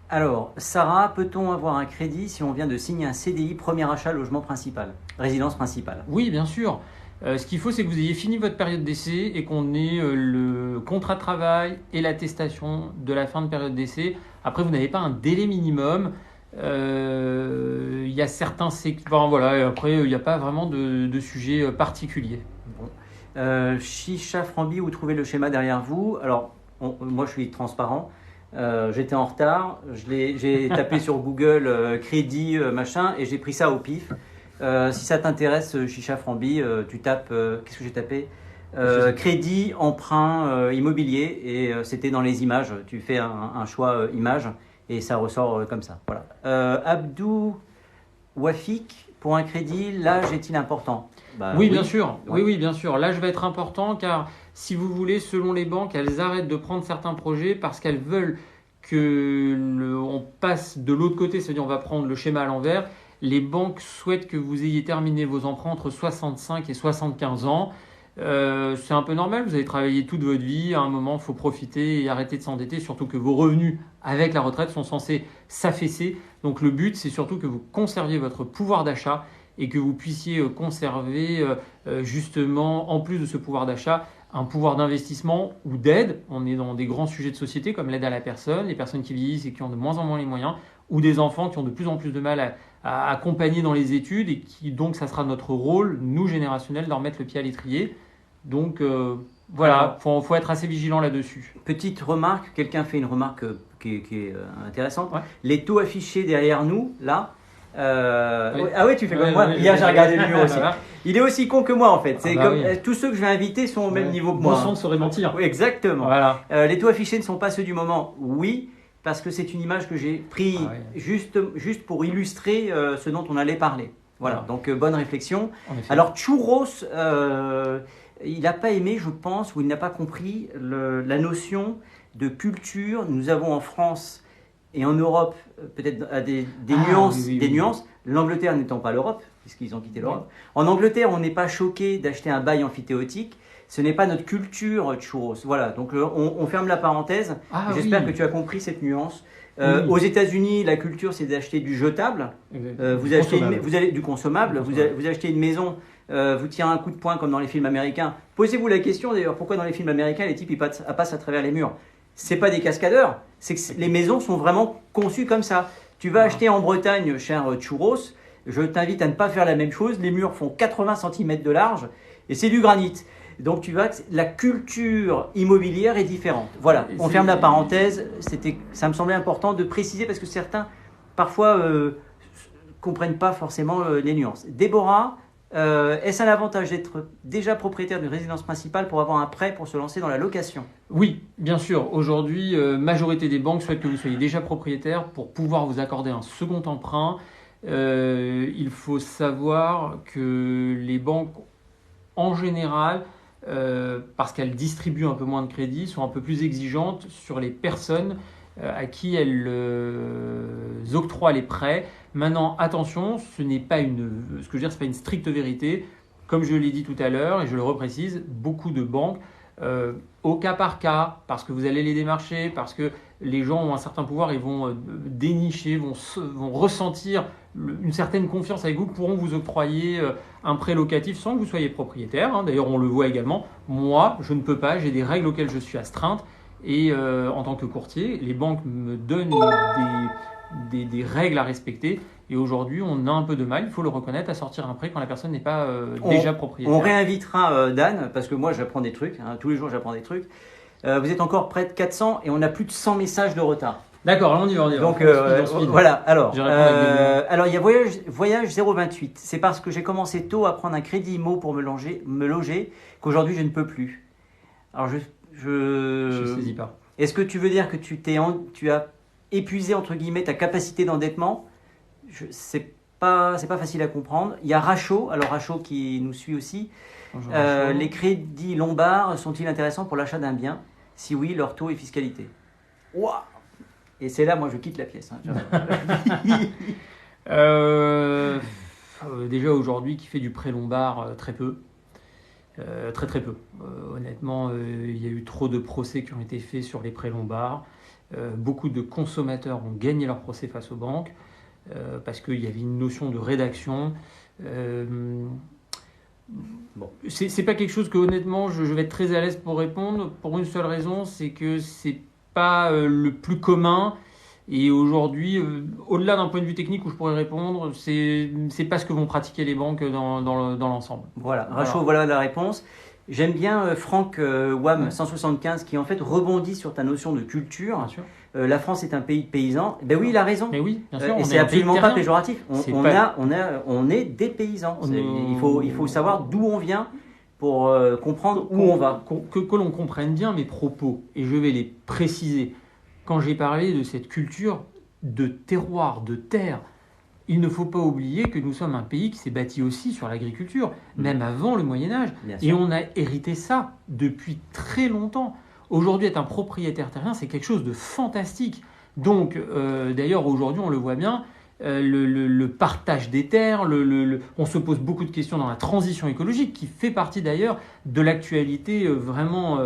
Alors, Sarah, peut-on avoir un crédit si on vient de signer un CDI, premier achat, logement principal, résidence principale ? Oui, bien sûr. Ce qu'il faut, c'est que vous ayez fini votre période d'essai et qu'on ait le contrat de travail et l'attestation de la fin de période d'essai. Après, vous n'avez pas un délai minimum. Il y a certains secteurs, voilà, et après, il n'y a pas vraiment de sujet particulier. Bon. Chicha Frambi, où trouvez le schéma derrière vous ? Alors, moi, je suis transparent. J'étais en retard, j'ai tapé sur Google crédit machin et j'ai pris ça au pif. Si ça t'intéresse, Chicha Frambi, tu tapes, qu'est-ce que j'ai tapé crédit, emprunt immobilier et c'était dans les images. Tu fais un choix image et ça ressort comme ça. Voilà. Abdou Wafik, pour un crédit, l'âge est-il important ? Oui, bien sûr. Oui, bien sûr. L'âge va être important car si vous voulez, selon les banques, elles arrêtent de prendre certains projets parce qu'elles veulent on passe de l'autre côté, c'est-à-dire on va prendre le schéma à l'envers. Les banques souhaitent que vous ayez terminé vos emprunts entre 65 et 75 ans. C'est un peu normal, vous avez travaillé toute votre vie, à un moment il faut profiter et arrêter de s'endetter, surtout que vos revenus avec la retraite sont censés s'affaisser. Donc le but c'est surtout que vous conserviez votre pouvoir d'achat et que vous puissiez conserver justement, en plus de ce pouvoir d'achat, un pouvoir d'investissement ou d'aide. On est dans des grands sujets de société comme l'aide à la personne, les personnes qui vieillissent et qui ont de moins en moins les moyens, ou des enfants qui ont de plus en plus de mal à accompagner dans les études et qui donc ça sera notre rôle, nous générationnels, de leur mettre le pied à l'étrier. Donc voilà, faut être assez vigilant là-dessus. Petite remarque, quelqu'un fait une remarque qui est intéressante. Ouais. Les taux affichés derrière nous, là, Oui. Ah ouais, tu fais comme moi. Hier, j'ai regardé le mur aussi. Voilà. Il est aussi con que moi en fait. C'est oui. Tous ceux que je vais inviter sont au même niveau que moi. Bon sang ne saurait mentir. Oui, exactement. Voilà. Les taux affichés ne sont pas ceux du moment. Oui, parce que c'est une image que j'ai prise juste pour illustrer ce dont on allait parler. Voilà. Donc bonne réflexion. Alors Churros, il n'a pas aimé, je pense, ou il n'a pas compris la notion de culture. Nous avons en France et en Europe, peut-être des nuances. Des nuances. L'Angleterre n'étant pas l'Europe, puisqu'ils ont quitté l'Europe. En Angleterre, on n'est pas choqué d'acheter un bail amphithéotique. Ce n'est pas notre culture, churros. Voilà, donc on ferme la parenthèse. J'espère que tu as compris cette nuance. Aux États-Unis, la culture, c'est d'acheter du jetable. Vous achetez du consommable. Vous achetez une maison, vous tirez un coup de poing comme dans les films américains. Posez-vous la question d'ailleurs, pourquoi dans les films américains, les types ils passent à travers les murs ? C'est pas des cascadeurs, c'est que les maisons sont vraiment conçues comme ça. Tu vas acheter en Bretagne, cher churros, je t'invite à ne pas faire la même chose. Les murs font 80 cm de large et c'est du granit. Donc tu vois que la culture immobilière est différente. Voilà, on ferme la parenthèse. Ça me semblait important de préciser parce que certains parfois comprennent pas forcément les nuances. Déborah, est-ce un avantage d'être déjà propriétaire d'une résidence principale pour avoir un prêt pour se lancer dans la location ? Oui, bien sûr. Aujourd'hui, majorité des banques souhaitent que vous soyez déjà propriétaire pour pouvoir vous accorder un second emprunt. Il faut savoir que les banques, en général, parce qu'elles distribuent un peu moins de crédit, sont un peu plus exigeantes sur les personnes à qui elles octroient les prêts. Maintenant, attention, ce n'est pas une stricte vérité. comme je l'ai dit tout à l'heure, et je le reprécise, beaucoup de banques, au cas par cas, parce que vous allez les démarcher, parce que les gens ont un certain pouvoir, ils vont dénicher, vont ressentir une certaine confiance avec vous, pourront vous octroyer un prêt locatif sans que vous soyez propriétaire. Hein. D'ailleurs, on le voit également. Moi, je ne peux pas, j'ai des règles auxquelles je suis astreinte. Et en tant que courtier, les banques me donnent des règles à respecter. Et aujourd'hui, on a un peu de mal, il faut le reconnaître, à sortir un prêt quand la personne n'est pas déjà propriétaire. On réinvitera Dan, parce que moi, j'apprends des trucs. Hein, tous les jours, j'apprends des trucs. Vous êtes encore près de 400 et on a plus de 100 messages de retard. D'accord, on y va. Donc voilà, alors il y a Voyage 028. C'est parce que j'ai commencé tôt à prendre un crédit IMO pour me loger qu'aujourd'hui je ne peux plus. Alors Je saisis pas. Est-ce que tu veux dire que tu as épuisé entre guillemets ta capacité d'endettement? C'est pas facile à comprendre. Il y a Rachaud, alors Rachaud qui nous suit aussi. Bonjour, les crédits lombards sont-ils intéressants pour l'achat d'un bien? Si oui, leur taux et fiscalité. Ouah. Et c'est là, moi, je quitte la pièce. Hein. Déjà aujourd'hui, qui fait du prêt lombard, très peu. Très peu. Honnêtement, il y a eu trop de procès qui ont été faits sur les prêts lombards. Beaucoup de consommateurs ont gagné leur procès face aux banques parce qu'il y avait une notion de rédaction. Bon, c'est pas quelque chose que honnêtement je vais être très à l'aise pour répondre pour une seule raison, c'est que c'est pas le plus commun. Et aujourd'hui, au-delà d'un point de vue technique où je pourrais répondre, c'est pas ce que vont pratiquer les banques dans l'ensemble. Voilà, Rachaud, voilà la réponse. J'aime bien Franck Wam 175 qui en fait rebondit sur ta notion de culture. Bien sûr. La France est un pays de paysans. Ben oui, il a raison. Mais oui, bien sûr. Et c'est absolument pas péjoratif. On est des paysans. Il faut savoir d'où on vient pour comprendre où on va. Que l'on comprenne bien mes propos, et je vais les préciser. Quand j'ai parlé de cette culture de terroir, de terre, il ne faut pas oublier que nous sommes un pays qui s'est bâti aussi sur l'agriculture, même avant le Moyen-Âge. Et on a hérité ça depuis très longtemps. Aujourd'hui, être un propriétaire terrien, c'est quelque chose de fantastique. Donc, d'ailleurs, aujourd'hui, on le voit bien, le partage des terres, on se pose beaucoup de questions dans la transition écologique, qui fait partie d'ailleurs de l'actualité vraiment.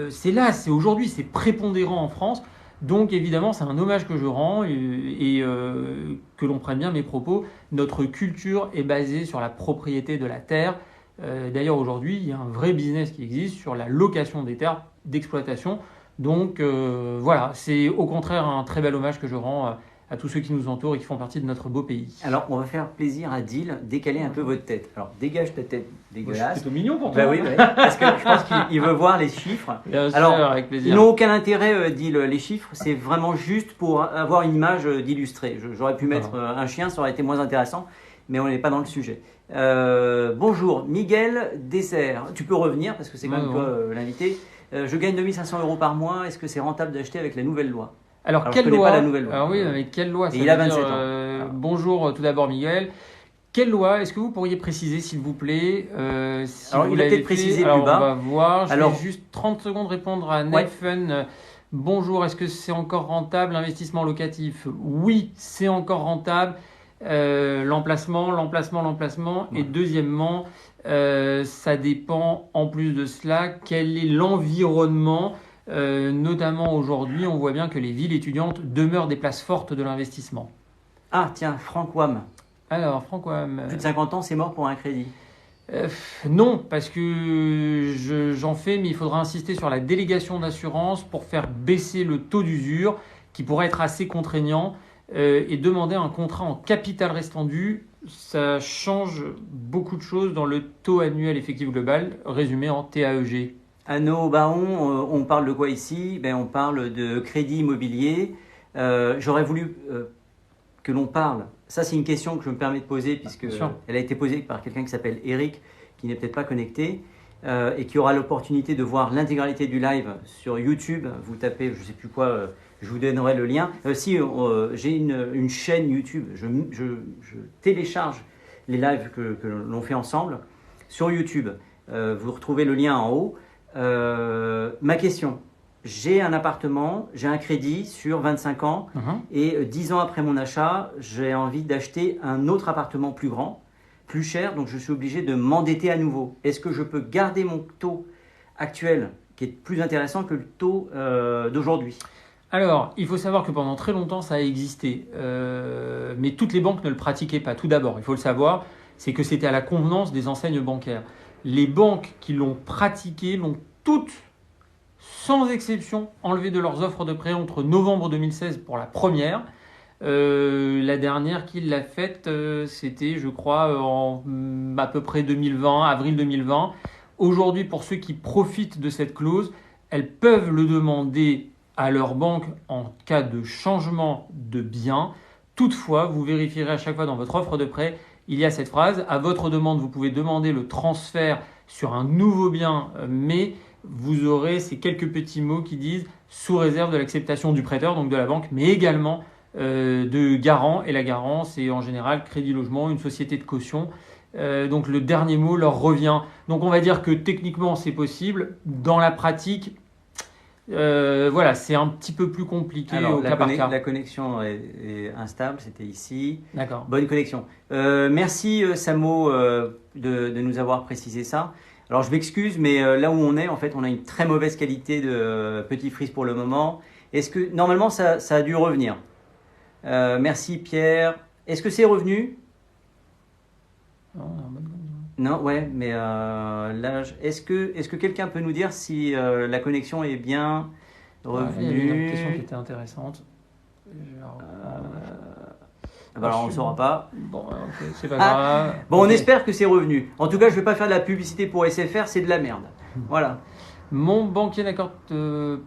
C'est aujourd'hui, c'est prépondérant en France. Donc évidemment, c'est un hommage que je rends et que l'on prenne bien mes propos. Notre culture est basée sur la propriété de la terre. D'ailleurs, aujourd'hui, il y a un vrai business qui existe sur la location des terres d'exploitation. Donc voilà, c'est au contraire un très bel hommage que je rends à tous ceux qui nous entourent et qui font partie de notre beau pays. Alors, on va faire plaisir à Dil, décaler un peu votre tête. Alors, dégage ta tête dégueulasse. C'est plutôt mignon pour toi. Bah oui, parce que je pense qu'il veut voir les chiffres. Bien sûr, alors, avec plaisir. Ils n'ont aucun intérêt, Dil, les chiffres. C'est vraiment juste pour avoir une image d'illustrer. J'aurais pu mettre un chien, ça aurait été moins intéressant, mais on n'est pas dans le sujet. Bonjour, Miguel Dessert. Tu peux revenir parce que c'est quand même toi l'invité. Je gagne 2500 € par mois. Est-ce que c'est rentable d'acheter avec la nouvelle loi? Alors quelle loi? Pas la nouvelle loi. Alors oui, mais quelle loi? Et il a 27 ans. Bonjour tout d'abord Miguel. Quelle loi? Est-ce que vous pourriez préciser s'il vous plaît si Alors il a peut-être précisé plus bas. On va voir. Je vais juste 30 secondes répondre à Nathan. Bonjour, est-ce que c'est encore rentable l'investissement locatif? Oui, c'est encore rentable. L'emplacement. Et deuxièmement, ça dépend en plus de cela, quel est l'environnement. Notamment aujourd'hui, on voit bien que les villes étudiantes demeurent des places fortes de l'investissement. Ah tiens, Franck Wam. Alors, Franck Wam. Plus de 50 ans, c'est mort pour un crédit. Non, parce que j'en fais, mais il faudra insister sur la délégation d'assurance pour faire baisser le taux d'usure, qui pourrait être assez contraignant, et demander un contrat en capital restant dû. Ça change beaucoup de choses dans le taux annuel effectif global, résumé en TAEG. Anneau Baron, on parle de quoi ici? On parle de crédit immobilier. J'aurais voulu que l'on parle. Ça, c'est une question que je me permets de poser puisque elle a été posée par quelqu'un qui s'appelle Eric, qui n'est peut-être pas connecté et qui aura l'opportunité de voir l'intégralité du live sur YouTube. Vous tapez, je ne sais plus quoi, je vous donnerai le lien. J'ai une chaîne YouTube. Je télécharge les lives que l'on fait ensemble sur YouTube. Vous retrouvez le lien en haut. Ma question, j'ai un appartement, j'ai un crédit sur 25 ans et 10 ans après mon achat, j'ai envie d'acheter un autre appartement plus grand. plus cher, donc je suis obligé de m'endetter à nouveau. Est-ce que je peux garder mon taux actuel, qui est plus intéressant que le taux d'aujourd'hui? Alors, il faut savoir que pendant très longtemps, ça a existé. Mais toutes les banques ne le pratiquaient pas. Tout d'abord, il faut le savoir, c'est que c'était à la convenance des enseignes bancaires. Les banques qui l'ont pratiqué l'ont toutes, sans exception, enlevé de leurs offres de prêt entre novembre 2016 pour la première. La dernière qui l'a faite, c'était, je crois, en à peu près 2020, avril 2020. Aujourd'hui, pour ceux qui profitent de cette clause, elles peuvent le demander à leur banque en cas de changement de bien. Toutefois, vous vérifierez à chaque fois dans votre offre de prêt, il y a cette phrase, à votre demande, vous pouvez demander le transfert sur un nouveau bien, mais vous aurez ces quelques petits mots qui disent sous réserve de l'acceptation du prêteur, donc de la banque, mais également de garant. Et la garant, c'est en général Crédit Logement, une société de caution. Donc le dernier mot leur revient. Donc on va dire que techniquement c'est possible. Dans la pratique, voilà, c'est un petit peu plus compliqué. Alors, au cas par cas. la connexion est instable, c'était ici. D'accord. Bonne connexion. Merci Samo de nous avoir précisé ça. Alors je m'excuse, mais là où on est, en fait, on a une très mauvaise qualité de petit freeze pour le moment. Est-ce que normalement ça a dû revenir? Merci Pierre. Est-ce que c'est revenu? Non, ouais, mais là, est-ce que quelqu'un peut nous dire si la connexion est bien revenue? Il y avait une question qui était intéressante. Alors on ne saura pas. Bon, ok, c'est pas grave. Bon, Ok. on espère que c'est revenu. En tout cas, je ne vais pas faire de la publicité pour SFR, c'est de la merde. Voilà. Mon banquier n'accorde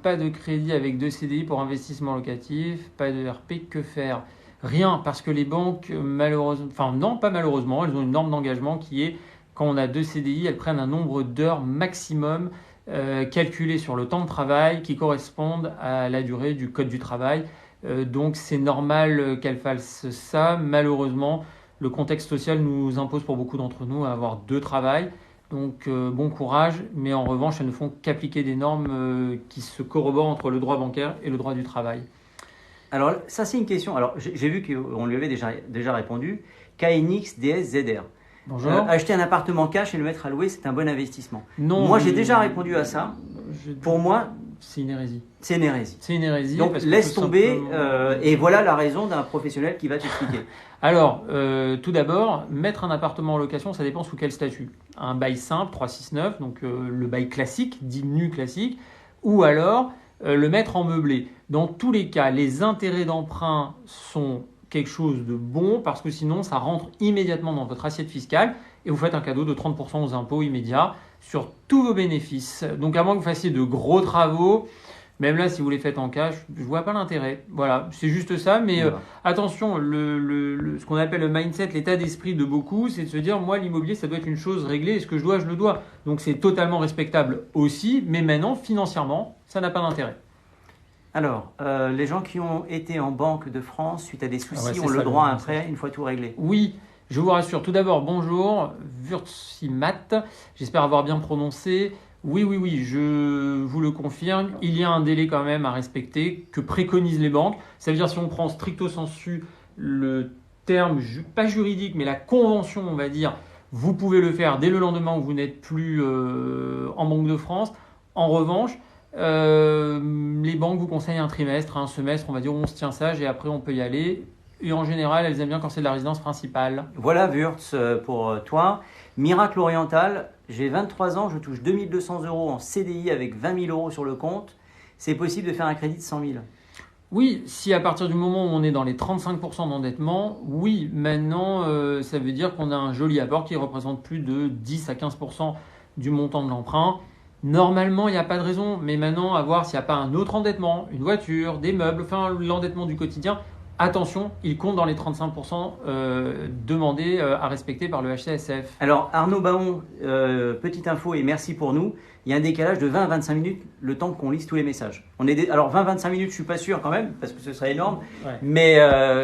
pas de crédit avec 2 CDI pour investissement locatif, pas de RP, que faire? Rien, parce que les banques, malheureusement, enfin non, pas malheureusement, elles ont une norme d'engagement qui est, quand on a 2 CDI, elles prennent un nombre d'heures maximum calculé sur le temps de travail qui correspondent à la durée du code du travail. Donc c'est normal qu'elles fassent ça. Malheureusement, le contexte social nous impose pour beaucoup d'entre nous à avoir 2 travails. Donc bon courage, mais en revanche, elles ne font qu'appliquer des normes qui se corroborent entre le droit bancaire et le droit du travail. Alors, ça, c'est une question. Alors, j'ai vu qu'on lui avait déjà répondu. KNX DSZR. Bonjour. Acheter un appartement cash et le mettre à louer, c'est un bon investissement. Non, Moi, j'ai déjà répondu à ça. Pour moi, c'est une hérésie. c'est une hérésie. C'est une hérésie. Donc, parce que laisse tout tomber. simplement- Et voilà la raison d'un professionnel qui va t'expliquer. Alors, tout d'abord, mettre un appartement en location, ça dépend sous quel statut. Un bail simple, 369, donc le bail classique, dit nu classique, ou alors le mettre en meublé. Dans tous les cas, les intérêts d'emprunt sont quelque chose de bon parce que sinon, ça rentre immédiatement dans votre assiette fiscale et vous faites un cadeau de 30% aux impôts immédiats sur tous vos bénéfices. Donc, à moins que vous fassiez de gros travaux, même là, si vous les faites en cash, je vois pas l'intérêt. Voilà, c'est juste ça. Mais Voilà. attention, ce qu'on appelle le mindset, l'état d'esprit de beaucoup, c'est de se dire, moi, l'immobilier, ça doit être une chose réglée. Et ce que je dois, je le dois. Donc, c'est totalement respectable aussi. Mais maintenant, financièrement, ça n'a pas d'intérêt. Alors, les gens qui ont été en Banque de France suite à des soucis c'est ont ça, le droit à un le prêt une fois tout réglé. Oui, je vous rassure. Tout d'abord, bonjour, Wurtsimat. J'espère avoir bien prononcé. Oui, je vous le confirme. Il y a un délai quand même à respecter que préconisent les banques. Ça veut dire si on prend stricto sensu le terme, pas juridique, mais la convention, on va dire, vous pouvez le faire dès le lendemain où vous n'êtes plus en Banque de France. En revanche, les banques vous conseillent un trimestre, un semestre, on va dire où on se tient sage et après on peut y aller. Et en général, elles aiment bien quand c'est de la résidence principale. Voilà, Wurtz, pour toi. Miracle Oriental, j'ai 23 ans, je touche 2200 euros en CDI avec 20 000 euros sur le compte. C'est possible de faire un crédit de 100 000? Oui, si à partir du moment où on est dans les 35% d'endettement, oui, maintenant, ça veut dire qu'on a un joli apport qui représente plus de 10 à 15% du montant de l'emprunt. Normalement, il n'y a pas de raison, mais maintenant, à voir s'il n'y a pas un autre endettement, une voiture, des meubles, enfin l'endettement du quotidien. Attention, il compte dans les 35% demandés à respecter par le HCSF. Alors, Arnaud Baon, petite info et merci pour nous. Il y a un décalage de 20 à 25 minutes, le temps qu'on lise tous les messages. Alors, 20-25 minutes, je ne suis pas sûr quand même, parce que ce serait énorme. Ouais. Mais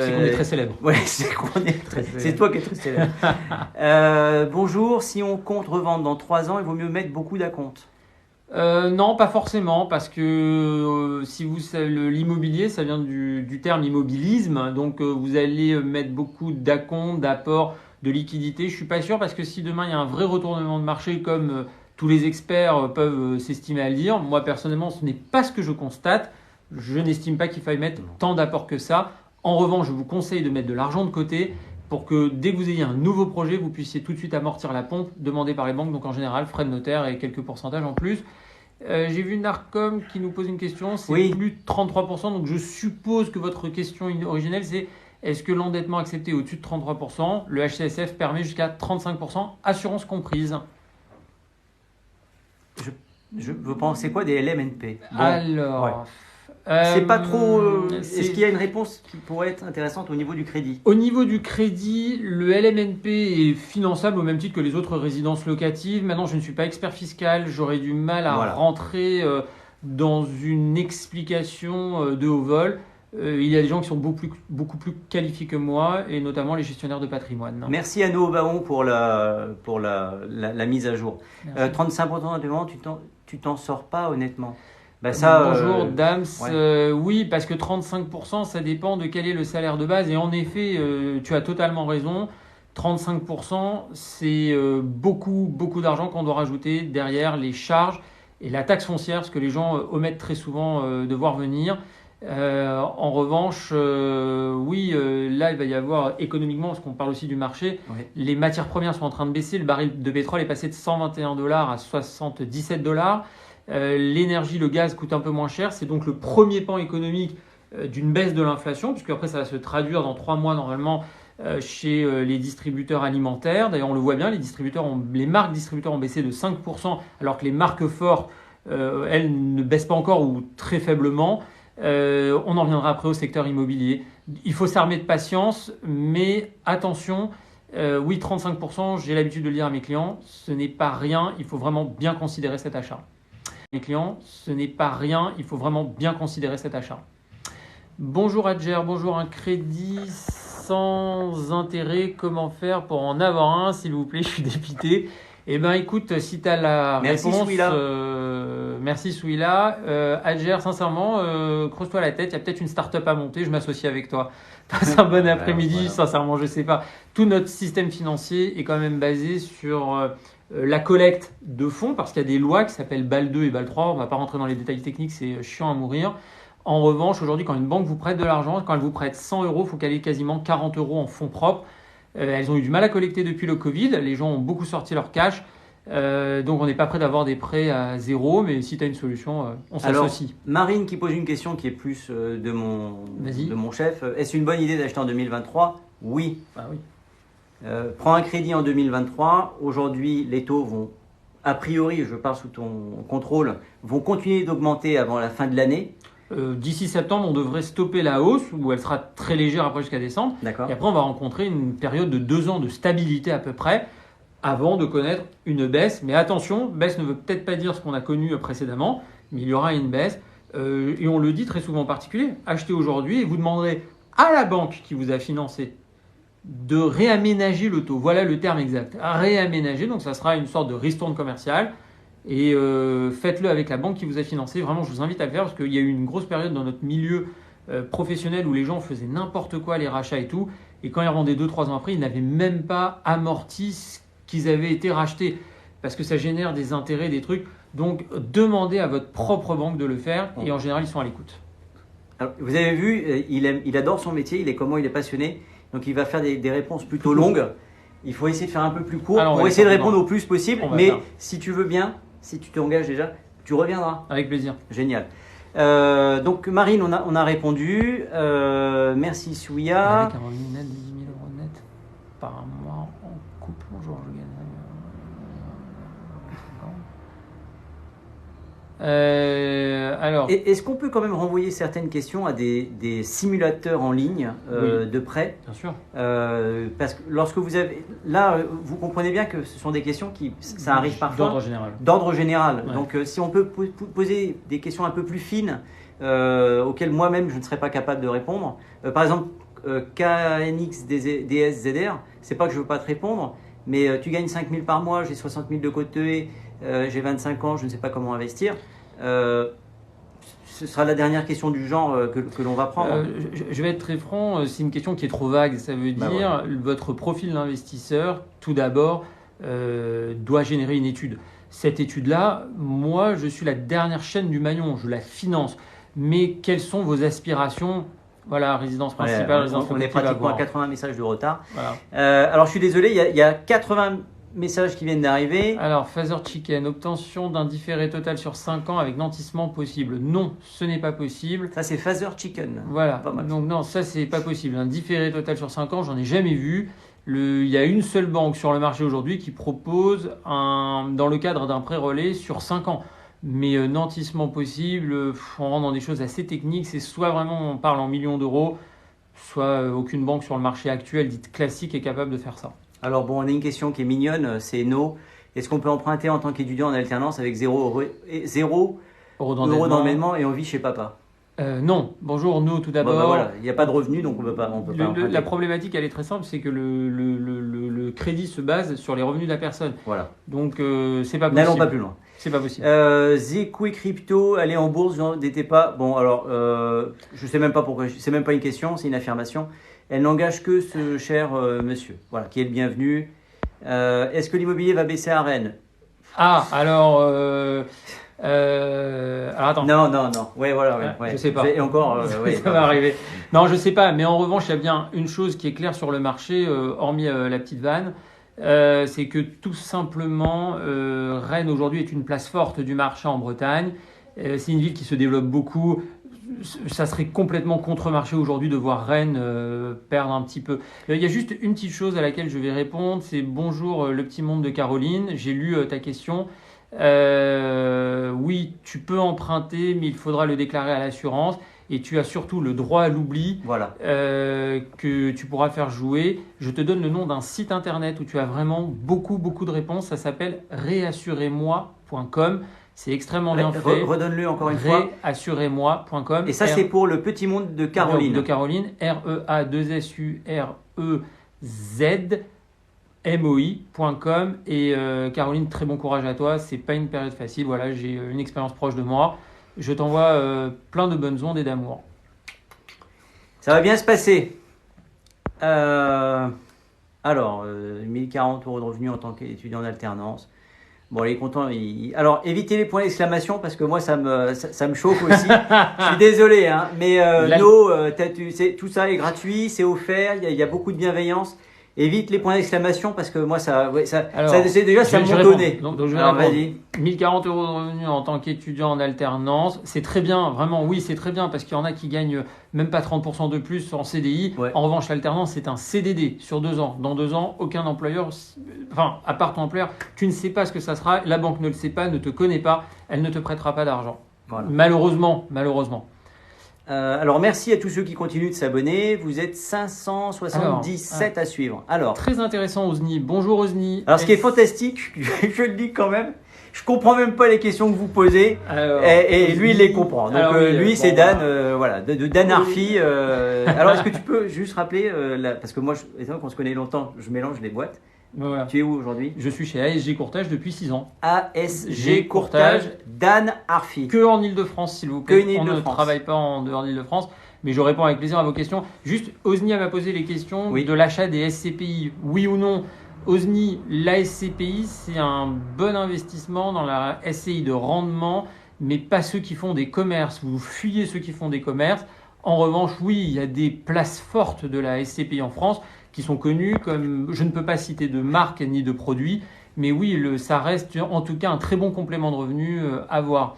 C'est qu'on est très célèbre. Ouais, c'est qu'on est très célèbre. C'est toi qui es très célèbre. Bonjour, si on compte revendre dans 3 ans, il vaut mieux mettre beaucoup d'acompte. Non, pas forcément, parce que si vous l'immobilier, ça vient du terme immobilisme, donc vous allez mettre beaucoup d'acomptes, d'apports de liquidité. Je ne suis pas sûr parce que si demain il y a un vrai retournement de marché comme tous les experts peuvent s'estimer à le dire, moi personnellement ce n'est pas ce que je constate. Je n'estime pas qu'il faille mettre tant d'apports que ça. En revanche, je vous conseille de mettre de l'argent de côté pour que dès que vous ayez un nouveau projet, vous puissiez tout de suite amortir la pompe demandée par les banques. Donc en général, frais de notaire et quelques pourcentages en plus. J'ai vu Narcom qui nous pose une question, c'est plus de 33%. Donc je suppose que votre question originelle, c'est est-ce que l'endettement accepté est au-dessus de 33%? Le HCSF permet jusqu'à 35%, assurance comprise. Vous pensez quoi des LMNP? Alors... c'est pas trop. Est-ce qu'il y a une réponse qui pourrait être intéressante au niveau du crédit? Au niveau du crédit, le LMNP est finançable au même titre que les autres résidences locatives. Maintenant, je ne suis pas expert fiscal, j'aurais du mal à rentrer dans une explication de haut vol. Il y a des gens qui sont beaucoup plus qualifiés que moi, et notamment les gestionnaires de patrimoine. Merci à Noah Baron pour la mise à jour. 35% de vente, tu t'en sors pas honnêtement. Bonjour Dams, oui parce que 35% ça dépend de quel est le salaire de base et en effet tu as totalement raison, 35% c'est beaucoup d'argent qu'on doit rajouter derrière les charges et la taxe foncière, ce que les gens omettent très souvent de voir venir. En revanche, là il va y avoir économiquement, parce qu'on parle aussi du marché, les matières premières sont en train de baisser, le baril de pétrole est passé de $121 à $77. L'énergie, le gaz coûte un peu moins cher. C'est donc le premier pan économique d'une baisse de l'inflation, puisque après ça va se traduire dans 3 mois normalement chez les distributeurs alimentaires. D'ailleurs, on le voit bien, les marques distributeurs ont baissé de 5%, alors que les marques fortes, elles ne baissent pas encore ou très faiblement. On en reviendra après au secteur immobilier. Il faut s'armer de patience, mais attention. 35%, j'ai l'habitude de le dire à mes clients, ce n'est pas rien, il faut vraiment bien considérer cet achat. Les clients, ce n'est pas rien, il faut vraiment bien considérer cet achat. Bonjour Adjer, bonjour, un crédit sans intérêt, comment faire pour en avoir un s'il vous plaît, je suis dépité. Eh bien écoute, si tu as la réponse, merci Souila. Adjer, sincèrement, creuse-toi la tête, il y a peut-être une start-up à monter, je m'associe avec toi. Passe un bon après-midi, sincèrement, je ne sais pas. Tout notre système financier est quand même basé sur la collecte de fonds, parce qu'il y a des lois qui s'appellent BAL 2 et BAL 3, on ne va pas rentrer dans les détails techniques, c'est chiant à mourir. En revanche, aujourd'hui, quand une banque vous prête de l'argent, quand elle vous prête 100 €, il faut qu'elle ait quasiment 40 € en fonds propres. Elles ont eu du mal à collecter depuis le Covid, les gens ont beaucoup sorti leur cash, donc on n'est pas prêt d'avoir des prêts à zéro, mais si tu as une solution, on s'associe. Alors, Marine qui pose une question qui est plus de mon chef. Est-ce une bonne idée d'acheter en 2023? Oui. Oui. Prends un crédit en 2023. Aujourd'hui, les taux vont, a priori, je parle sous ton contrôle, vont continuer d'augmenter avant la fin de l'année. D'ici septembre, on devrait stopper la hausse, où elle sera très légère après jusqu'à décembre. D'accord. Et après, on va rencontrer une période de 2 ans de stabilité à peu près, avant de connaître une baisse. Mais attention, baisse ne veut peut-être pas dire ce qu'on a connu précédemment, mais il y aura une baisse. Et on le dit très souvent en particulier, achetez aujourd'hui et vous demanderez à la banque qui vous a financé de réaménager le taux. Voilà le terme exact. Réaménager, donc ça sera une sorte de ristourne commerciale. Et faites-le avec la banque qui vous a financé. Vraiment, je vous invite à le faire parce qu'il y a eu une grosse période dans notre milieu professionnel où les gens faisaient n'importe quoi, les rachats et tout. Et quand ils revendaient 2-3 ans après, ils n'avaient même pas amorti ce qu'ils avaient été rachetés. Parce que ça génère des intérêts, des trucs. Donc, demandez à votre propre banque de le faire. Et en général, ils sont à l'écoute. Alors, vous avez vu, il adore son métier, il est passionné. Donc, il va faire des réponses plutôt longues. Il faut essayer de faire un peu plus court pour essayer de répondre au plus possible. Mais si tu veux bien, si tu t'engages déjà, tu reviendras. Avec plaisir. Génial. Donc Marine, on a répondu. Merci Souya. Avec un revenu net de 10 000 € net par mois en couple, bonjour, je gagne. Alors, est-ce qu'on peut quand même renvoyer certaines questions à des simulateurs en ligne de prêt? Bien sûr. Parce que lorsque vous avez... Là, vous comprenez bien que ce sont des questions ça arrive parfois. D'ordre général. Ouais. Donc, si on peut poser des questions un peu plus fines auxquelles moi-même je ne serais pas capable de répondre. Par exemple, KNX DSZR, c'est pas que je veux pas te répondre, mais tu gagnes 5 000 par mois, j'ai 60 000 de côté, j'ai 25 ans, je ne sais pas comment investir. ce sera la dernière question du genre que l'on va prendre. Je vais être très franc, c'est une question qui est trop vague. Ça veut dire votre profil d'investisseur, tout d'abord, doit générer une étude. Cette étude-là, moi, je suis la dernière chaîne du maillon, je la finance. Mais quelles sont vos aspirations ? Voilà, résidence principale, résidence on est pratiquement à 80 messages de retard. Voilà. Alors, je suis désolé, il y a 80 messages qui viennent d'arriver. Alors, Father Chicken, obtention d'un différé total sur 5 ans avec nantissement possible. Non, ce n'est pas possible. Ça, c'est Father Chicken. Voilà, donc non, ça, c'est pas possible. Un différé total sur 5 ans, j'en ai jamais vu. Il y a une seule banque sur le marché aujourd'hui qui propose, dans le cadre d'un prêt-relais, sur 5 ans. Mais nantissement possible, on rentre dans des choses assez techniques. C'est soit vraiment on parle en millions d'euros, soit aucune banque sur le marché actuel, dite classique, est capable de faire ça. Alors bon, on a une question qui est mignonne, c'est no. Est-ce qu'on peut emprunter en tant qu'étudiant en alternance avec 0 euros d'endettement et on vit chez papa? Non. Bonjour, no, tout d'abord. Voilà. Il n'y a pas de revenus, donc on peut pas emprunter. La problématique, elle est très simple, c'est que le crédit se base sur les revenus de la personne. Voilà. Donc, c'est pas possible. N'allons pas plus loin. C'est pas possible. Zekwe Crypto, aller en bourse, j'en étais pas. Bon, alors, je sais même pas pourquoi. C'est même pas une question, c'est une affirmation. Elle n'engage que ce cher monsieur, voilà, qui est le bienvenu. Est-ce que l'immobilier va baisser à Rennes? Alors attends. Non. Ouais, voilà. Ouais. Je sais pas. Et encore, ça va arriver. Non, je sais pas. Mais en revanche, il y a bien une chose qui est claire sur le marché, hormis la petite vanne. C'est que tout simplement, Rennes aujourd'hui est une place forte du marché en Bretagne. C'est une ville qui se développe beaucoup. Ça serait complètement contre-marché aujourd'hui de voir Rennes perdre un petit peu. Il y a juste une petite chose à laquelle je vais répondre. C'est bonjour le petit monde de Caroline. J'ai lu ta question. Oui, tu peux emprunter, mais il faudra le déclarer à l'assurance. Et tu as surtout le droit à l'oubli que tu pourras faire jouer. Je te donne le nom d'un site internet où tu as vraiment beaucoup de réponses. Ça s'appelle réassurez-moi.com. C'est extrêmez bien fait. Redonne-le encore une fois. Réassurez-moi.com. Et ça, c'est pour le petit monde de Caroline. De Caroline. REA2SUREZ.moi.com. Et Caroline, très bon courage à toi. C'est pas une période facile. Voilà, j'ai une expérience proche de moi. Je t'envoie plein de bonnes ondes et d'amour. Ça va bien se passer. Alors, 1040 euros de revenus en tant qu'étudiant en alternance. Bon, il est content. Alors, évitez les points d'exclamation parce que moi, ça me chauffe aussi. Je suis désolé, hein, mais tout ça est gratuit, c'est offert, il y a beaucoup de bienveillance. Évite les points d'exclamation parce que moi, ça me monte au nez. Donc, je vais répondre. 1040 euros de revenus en tant qu'étudiant en alternance, c'est très bien, vraiment, oui, c'est très bien parce qu'il y en a qui gagnent même pas 30% de plus en CDI. Ouais. En revanche, l'alternance, c'est un CDD sur 2 ans. Dans 2 ans, aucun employeur, enfin, à part ton employeur, tu ne sais pas ce que ça sera. La banque ne le sait pas, ne te connaît pas, elle ne te prêtera pas d'argent. Voilà. Malheureusement. Alors, merci à tous ceux qui continuent de s'abonner. Vous êtes 577 à suivre. Alors, très intéressant, Osni. Bonjour, Osni. Alors, ce qui est fantastique, je le dis quand même, je comprends même pas les questions que vous posez. Et lui, il les comprend. Donc, lui, c'est Dan, de Dan Arfi. Alors, est-ce que tu peux juste rappeler, parce que moi, étant qu'on se connaît longtemps, je mélange les boîtes. Voilà. Tu es où aujourd'hui? Je suis chez ASG Courtage depuis 6 ans. ASG Courtage, Dan Arfi. Que en Ile-de-France, s'il vous plaît. On ne travaille pas en dehors d'Ile-de-France, mais je réponds avec plaisir à vos questions. Juste, Osni m'a posé les questions de l'achat des SCPI. Oui ou non? Osni, la SCPI, c'est un bon investissement dans la SCI de rendement, mais pas ceux qui font des commerces. Vous fuyez ceux qui font des commerces. En revanche, oui, il y a des places fortes de la SCPI en France qui sont connus comme, je ne peux pas citer de marque ni de produit, mais oui, ça reste en tout cas un très bon complément de revenus à voir.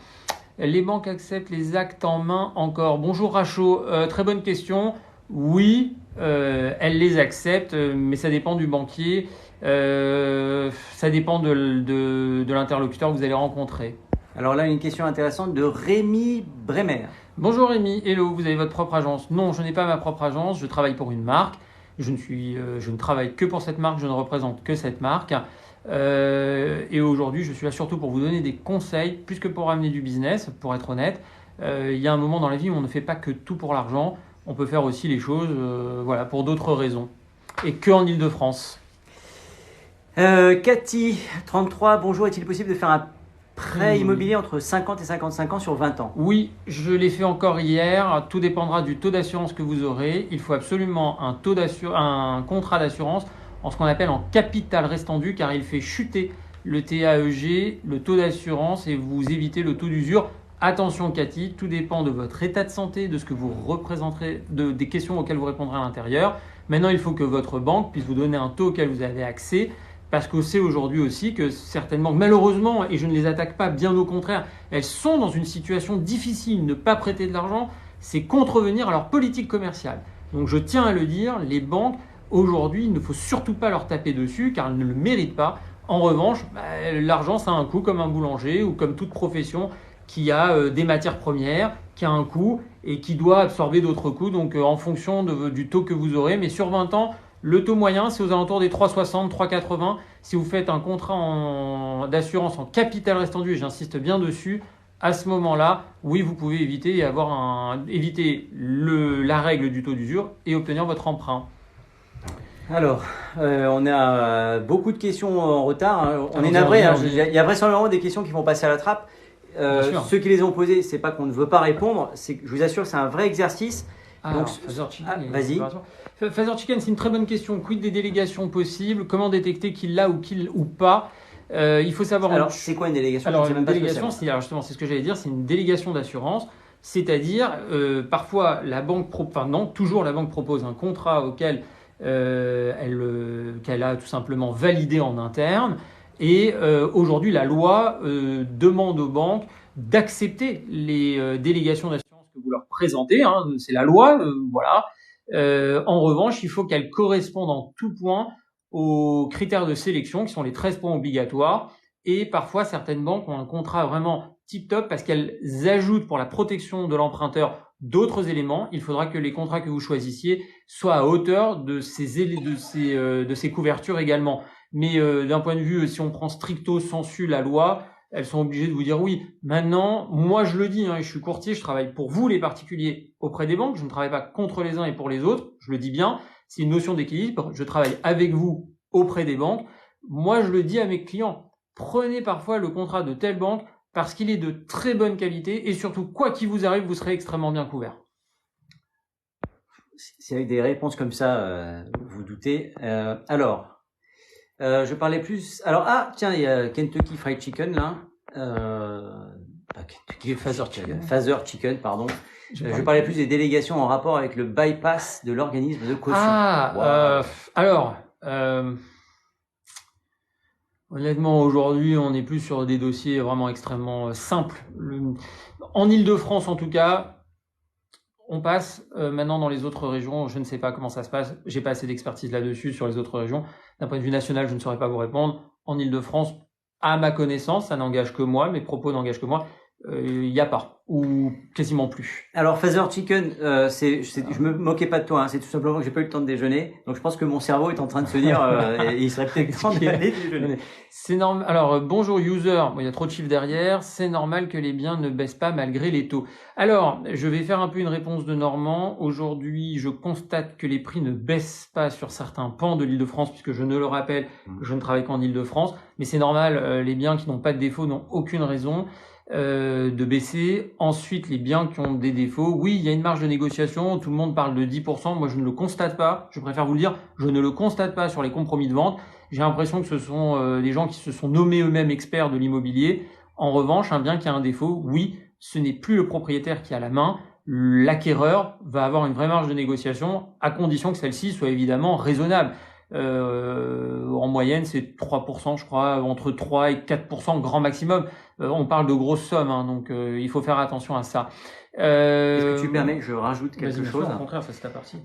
Les banques acceptent les actes en main encore. Bonjour Rachaud, très bonne question. Oui, elles les acceptent, mais ça dépend du banquier, ça dépend de l'interlocuteur que vous allez rencontrer. Alors là, une question intéressante de Rémi Bremer. Bonjour Rémi, hello, vous avez votre propre agence? Non, je n'ai pas ma propre agence, je travaille pour une marque. Je ne travaille que pour cette marque, je ne représente que cette marque. Et aujourd'hui, je suis là surtout pour vous donner des conseils, plus que pour amener du business, pour être honnête. Il y a un moment dans la vie où on ne fait pas que tout pour l'argent. On peut faire aussi les choses pour d'autres raisons. Et que en Ile-de-France. Cathy, 33, bonjour, est-il possible de faire un Prêt immobilier entre 50 et 55 ans sur 20 ans. Oui, je l'ai fait encore hier. Tout dépendra du taux d'assurance que vous aurez. Il faut absolument un contrat d'assurance en ce qu'on appelle en capital restant dû, car il fait chuter le TAEG, le taux d'assurance, et vous évitez le taux d'usure. Attention Cathy, tout dépend de votre état de santé, de ce que vous représenterez, des questions auxquelles vous répondrez à l'intérieur. Maintenant, il faut que votre banque puisse vous donner un taux auquel vous avez accès, parce qu'on sait aujourd'hui aussi que certaines banques, malheureusement, et je ne les attaque pas, bien au contraire, elles sont dans une situation difficile. Ne pas prêter de l'argent, c'est contrevenir à leur politique commerciale. Donc je tiens à le dire, les banques, aujourd'hui, il ne faut surtout pas leur taper dessus, car elles ne le méritent pas. En revanche, l'argent, ça a un coût, comme un boulanger ou comme toute profession qui a des matières premières, qui a un coût et qui doit absorber d'autres coûts, donc en fonction du taux que vous aurez. Mais sur 20 ans, le taux moyen, c'est aux alentours des 3,60, 3,80. Si vous faites un contrat d'assurance en capital restant dû, et j'insiste bien dessus, à ce moment-là, oui, vous pouvez éviter la règle du taux d'usure et obtenir votre emprunt. Alors, on a beaucoup de questions en retard. Hein. On est navré. Il y a vraisemblablement des questions qui vont passer à la trappe. Ceux qui les ont posées, c'est pas qu'on ne veut pas répondre, c'est que je vous assure que c'est un vrai exercice. Donc, vas-y. Father Chicken, c'est une très bonne question. Quid des délégations possibles? Comment détecter qui l'a ou pas? Il faut savoir. Alors, c'est quoi une délégation? Alors, une délégation, c'est ce que j'allais dire, c'est une délégation d'assurance. C'est-à-dire, parfois, toujours la banque propose un contrat auquel qu'elle a tout simplement validé en interne. Et aujourd'hui, la loi demande aux banques d'accepter les délégations d'assurance que vous leur présentez. Hein, c'est la loi, voilà. En revanche, il faut qu'elles correspondent en tout point aux critères de sélection, qui sont les 13 points obligatoires. Et parfois, certaines banques ont un contrat vraiment tip-top parce qu'elles ajoutent pour la protection de l'emprunteur d'autres éléments. Il faudra que les contrats que vous choisissiez soient à hauteur de ces couvertures également. Mais d'un point de vue, si on prend stricto sensu la loi, elles sont obligées de vous dire oui. Maintenant, moi je le dis, hein, je suis courtier, je travaille pour vous les particuliers auprès des banques, je ne travaille pas contre les uns et pour les autres, je le dis bien, c'est une notion d'équilibre, je travaille avec vous auprès des banques. Moi je le dis à mes clients, prenez parfois le contrat de telle banque parce qu'il est de très bonne qualité et surtout, quoi qu'il vous arrive, vous serez extrêmement bien couvert. C'est avec des réponses comme ça, vous doutez. Je parlais plus. Alors, tiens, il y a Kentucky Fried Chicken là. Father Chicken, pardon. Je parlais plus des délégations en rapport avec le bypass de l'organisme de caution. Honnêtement, aujourd'hui, on n'est plus sur des dossiers vraiment extrêmement simples. En Île-de-France, en tout cas, on passe. Maintenant, dans les autres régions, je ne sais pas comment ça se passe. J'ai pas assez d'expertise là-dessus sur les autres régions. D'un point de vue national, je ne saurais pas vous répondre. En Île-de-France, à ma connaissance, ça n'engage que moi. Mes propos n'engagent que moi. Il n'y a pas, ou quasiment plus. Alors, Father Chicken, je me moquais pas de toi, hein, c'est tout simplement que j'ai pas eu le temps de déjeuner, donc je pense que mon cerveau est en train de se dire, il serait peut-être temps d'aller déjeuner. C'est normal. Alors, bonjour user, il y a trop de chiffres derrière, c'est normal que les biens ne baissent pas malgré les taux. Alors, je vais faire un peu une réponse de Normand. Aujourd'hui, je constate que les prix ne baissent pas sur certains pans de l'Île-de-France, puisque je ne le rappelle, je ne travaille qu'en Île-de-France, mais c'est normal, les biens qui n'ont pas de défaut n'ont aucune raison de baisser. Ensuite, les biens qui ont des défauts, oui, il y a une marge de négociation, tout le monde parle de 10%, moi je ne le constate pas, je préfère vous le dire, je ne le constate pas sur les compromis de vente. J'ai l'impression que ce sont des gens qui se sont nommés eux-mêmes experts de l'immobilier. En revanche, un bien qui a un défaut, oui, ce n'est plus le propriétaire qui a la main, l'acquéreur va avoir une vraie marge de négociation, à condition que celle-ci soit évidemment raisonnable. En moyenne, c'est 3%, je crois, entre 3 et 4% grand maximum. On parle de grosses sommes, hein, donc il faut faire attention à ça. Est-ce que tu permets que je rajoute quelque chose? Au contraire, ça c'est ta partie.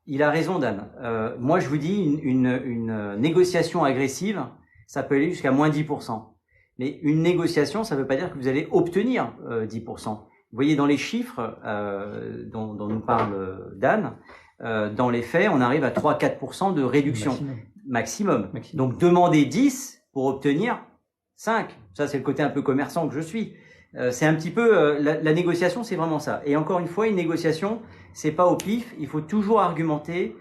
Il a raison, Dan. Moi, je vous dis, une négociation agressive, ça peut aller jusqu'à moins 10%. Mais une négociation, ça ne veut pas dire que vous allez obtenir 10%. Vous voyez, dans les chiffres dont nous parle Dan, dans les faits, on arrive à 3-4% de réduction maximum. Donc, demander 10 pour obtenir 5. Ça, c'est le côté un peu commerçant que je suis. C'est un petit peu la négociation, c'est vraiment ça. Et encore une fois, une négociation, c'est pas au pif. Il faut toujours argumenter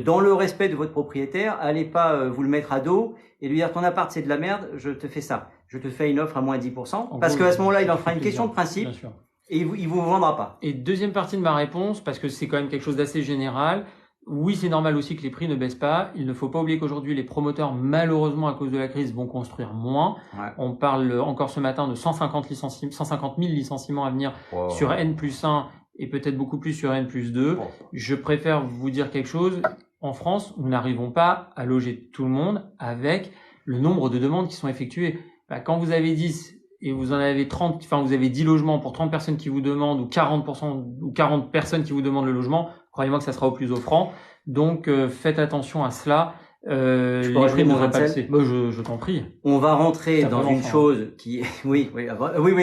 dans le respect de votre propriétaire. Allez pas vous le mettre à dos et lui dire ton appart c'est de la merde, je te fais ça. je te fais une offre à moins 10%, En parce gros, qu'à ce moment-là, il ça en fait fera une plaisir, question de principe bien sûr. et il vous vendra pas. Et deuxième partie de ma réponse, parce que c'est quand même quelque chose d'assez général, oui, c'est normal aussi que les prix ne baissent pas. Il ne faut pas oublier qu'aujourd'hui, les promoteurs, malheureusement, à cause de la crise, vont construire moins. Ouais. On parle encore ce matin de 150 000 licenciements à venir sur N+1 et peut-être beaucoup plus sur N+2. Je préfère vous dire quelque chose. En France, nous n'arrivons pas à loger tout le monde avec le nombre de demandes qui sont effectuées. Quand vous avez 10 et vous en avez 30, enfin vous avez 10 logements pour 30 personnes qui vous demandent ou 40% ou 40 personnes qui vous demandent le logement, croyez-moi que ça sera au plus offrant. Donc faites attention à cela. Je peux Les prix ne mon devraient grain pas de sel. baisser. Je t'en prie. On va rentrer Ça dans peut une l'enfant, chose qui est, oui,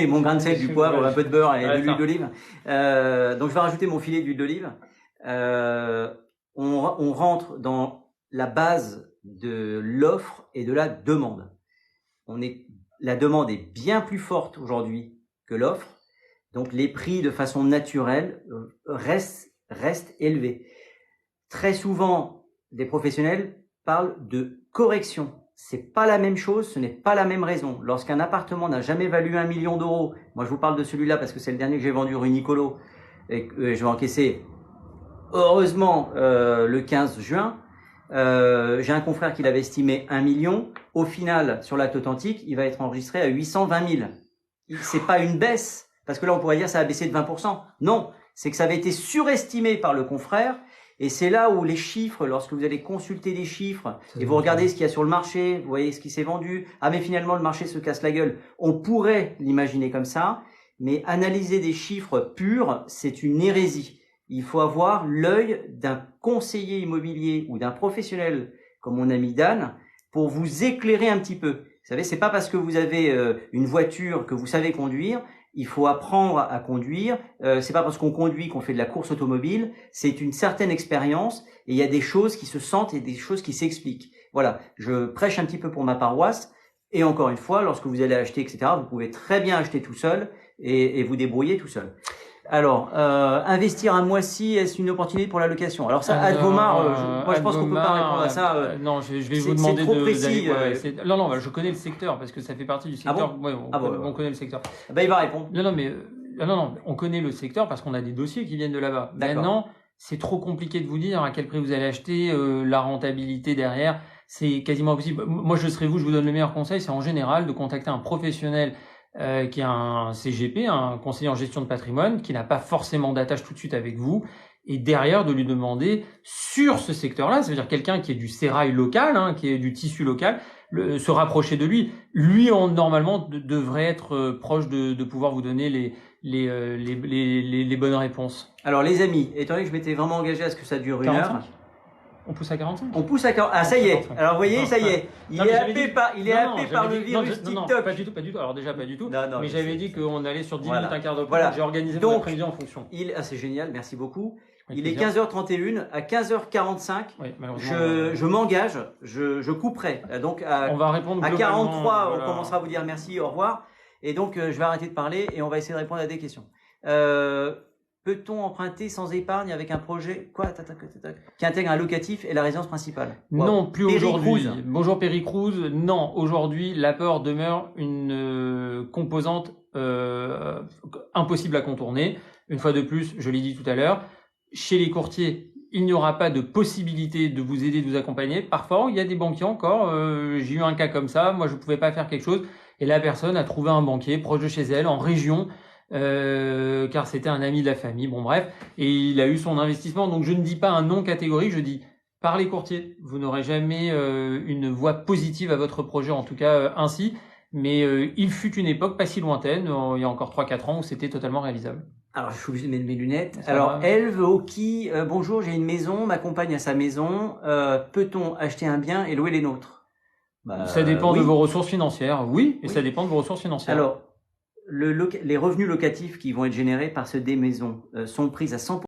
mon grain de sel, du poivre, un peu de beurre et de l'huile d'olive. Donc je vais rajouter mon filet d'huile d'olive. On rentre dans la base de l'offre et de la demande. La demande est bien plus forte aujourd'hui que l'offre. Donc les prix de façon naturelle restent élevés. Très souvent, des professionnels parlent de correction. C'est pas la même chose, ce n'est pas la même raison. Lorsqu'un appartement n'a jamais valu 1 million d'euros, moi je vous parle de celui-là parce que c'est le dernier que j'ai vendu rue Nicolo et que je vais encaisser heureusement le 15 juin. J'ai un confrère qui l'avait estimé 1 million. Au final, sur l'acte authentique, il va être enregistré à 820 000. C'est pas une baisse, parce que là on pourrait dire ça a baissé de 20%. Non, c'est que ça avait été surestimé par le confrère. Et c'est là où les chiffres, lorsque vous allez consulter des chiffres et vous regardez ce qu'il y a sur le marché, vous voyez ce qui s'est vendu, ah mais finalement le marché se casse la gueule. On pourrait l'imaginer comme ça, mais analyser des chiffres purs, c'est une hérésie. Il faut avoir l'œil d'un conseiller immobilier ou d'un professionnel comme mon ami Dan pour vous éclairer un petit peu. Vous savez, c'est pas parce que vous avez une voiture que vous savez conduire. Il faut apprendre à conduire. C'est pas parce qu'on conduit qu'on fait de la course automobile. C'est une certaine expérience et il y a des choses qui se sentent et des choses qui s'expliquent. Voilà, je prêche un petit peu pour ma paroisse. Et encore une fois, lorsque vous allez acheter, etc., vous pouvez très bien acheter tout seul et vous débrouiller tout seul. Alors, investir à Moissy, est-ce une opportunité pour la location? Alors ça, Advomar, moi je pense qu'on peut pas répondre à ça. Non, je vais vous demander c'est trop précis. Non, je connais le secteur parce que ça fait partie du secteur. Ah bon on connaît le secteur. Ben il va répondre. Non, on connaît le secteur parce qu'on a des dossiers qui viennent de là-bas. Maintenant, c'est trop compliqué de vous dire à quel prix vous allez acheter, la rentabilité derrière, c'est quasiment impossible. Moi, je vous donne le meilleur conseil, c'est en général de contacter un professionnel qui est un CGP, un conseiller en gestion de patrimoine, qui n'a pas forcément d'attache tout de suite avec vous, et derrière de lui demander sur ce secteur-là, ça veut dire quelqu'un qui est du sérail local, qui est du tissu local, se rapprocher de lui. Lui, normalement, devrait être proche de pouvoir vous donner les bonnes réponses. Alors les amis, étant donné que je m'étais vraiment engagé à ce que ça dure 1 heure. On pousse à 45. On pousse à 45. Ah, ça y est. Alors, vous voyez, ça y est. Il est happé par le virus TikTok. Non, pas du tout. Alors, déjà, pas du tout. Non, mais j'avais dit qu'on allait sur 10 minutes, un quart d'heure. Voilà. J'ai organisé mon après-midi en fonction. C'est génial. Merci beaucoup. Il est 15h31. À 15h45, je m'engage. Je couperai. Donc, on va répondre à 43, on commencera à vous dire merci, au revoir. Et donc, je vais arrêter de parler et on va essayer de répondre à des questions. Peut-on emprunter sans épargne avec un projet qui intègre un locatif et la résidence principale? Non, plus aujourd'hui. Bonjour Perry Cruz. Non, aujourd'hui, l'apport demeure une composante impossible à contourner. Une fois de plus, je l'ai dit tout à l'heure, chez les courtiers, il n'y aura pas de possibilité de vous aider, de vous accompagner. Parfois, il y a des banquiers encore. J'ai eu un cas comme ça. Moi, je ne pouvais pas faire quelque chose. Et la personne a trouvé un banquier proche de chez elle, en région, car c'était un ami de la famille, bon bref, et il a eu son investissement. Donc je ne dis pas un non catégorique, je dis par les courtiers, vous n'aurez jamais une voix positive à votre projet, en tout cas ainsi, mais il fut une époque pas si lointaine, il y a encore 3-4 ans, où c'était totalement réalisable. Alors je suis obligé de mettre mes lunettes. Alors Elve Oki, bonjour, j'ai une maison, ma compagne a sa maison, peut-on acheter un bien et louer les nôtres? Ça dépend de vos ressources financières, oui, ça dépend de vos ressources financières. Alors, les revenus locatifs qui vont être générés par ce des maisons sont pris à 100%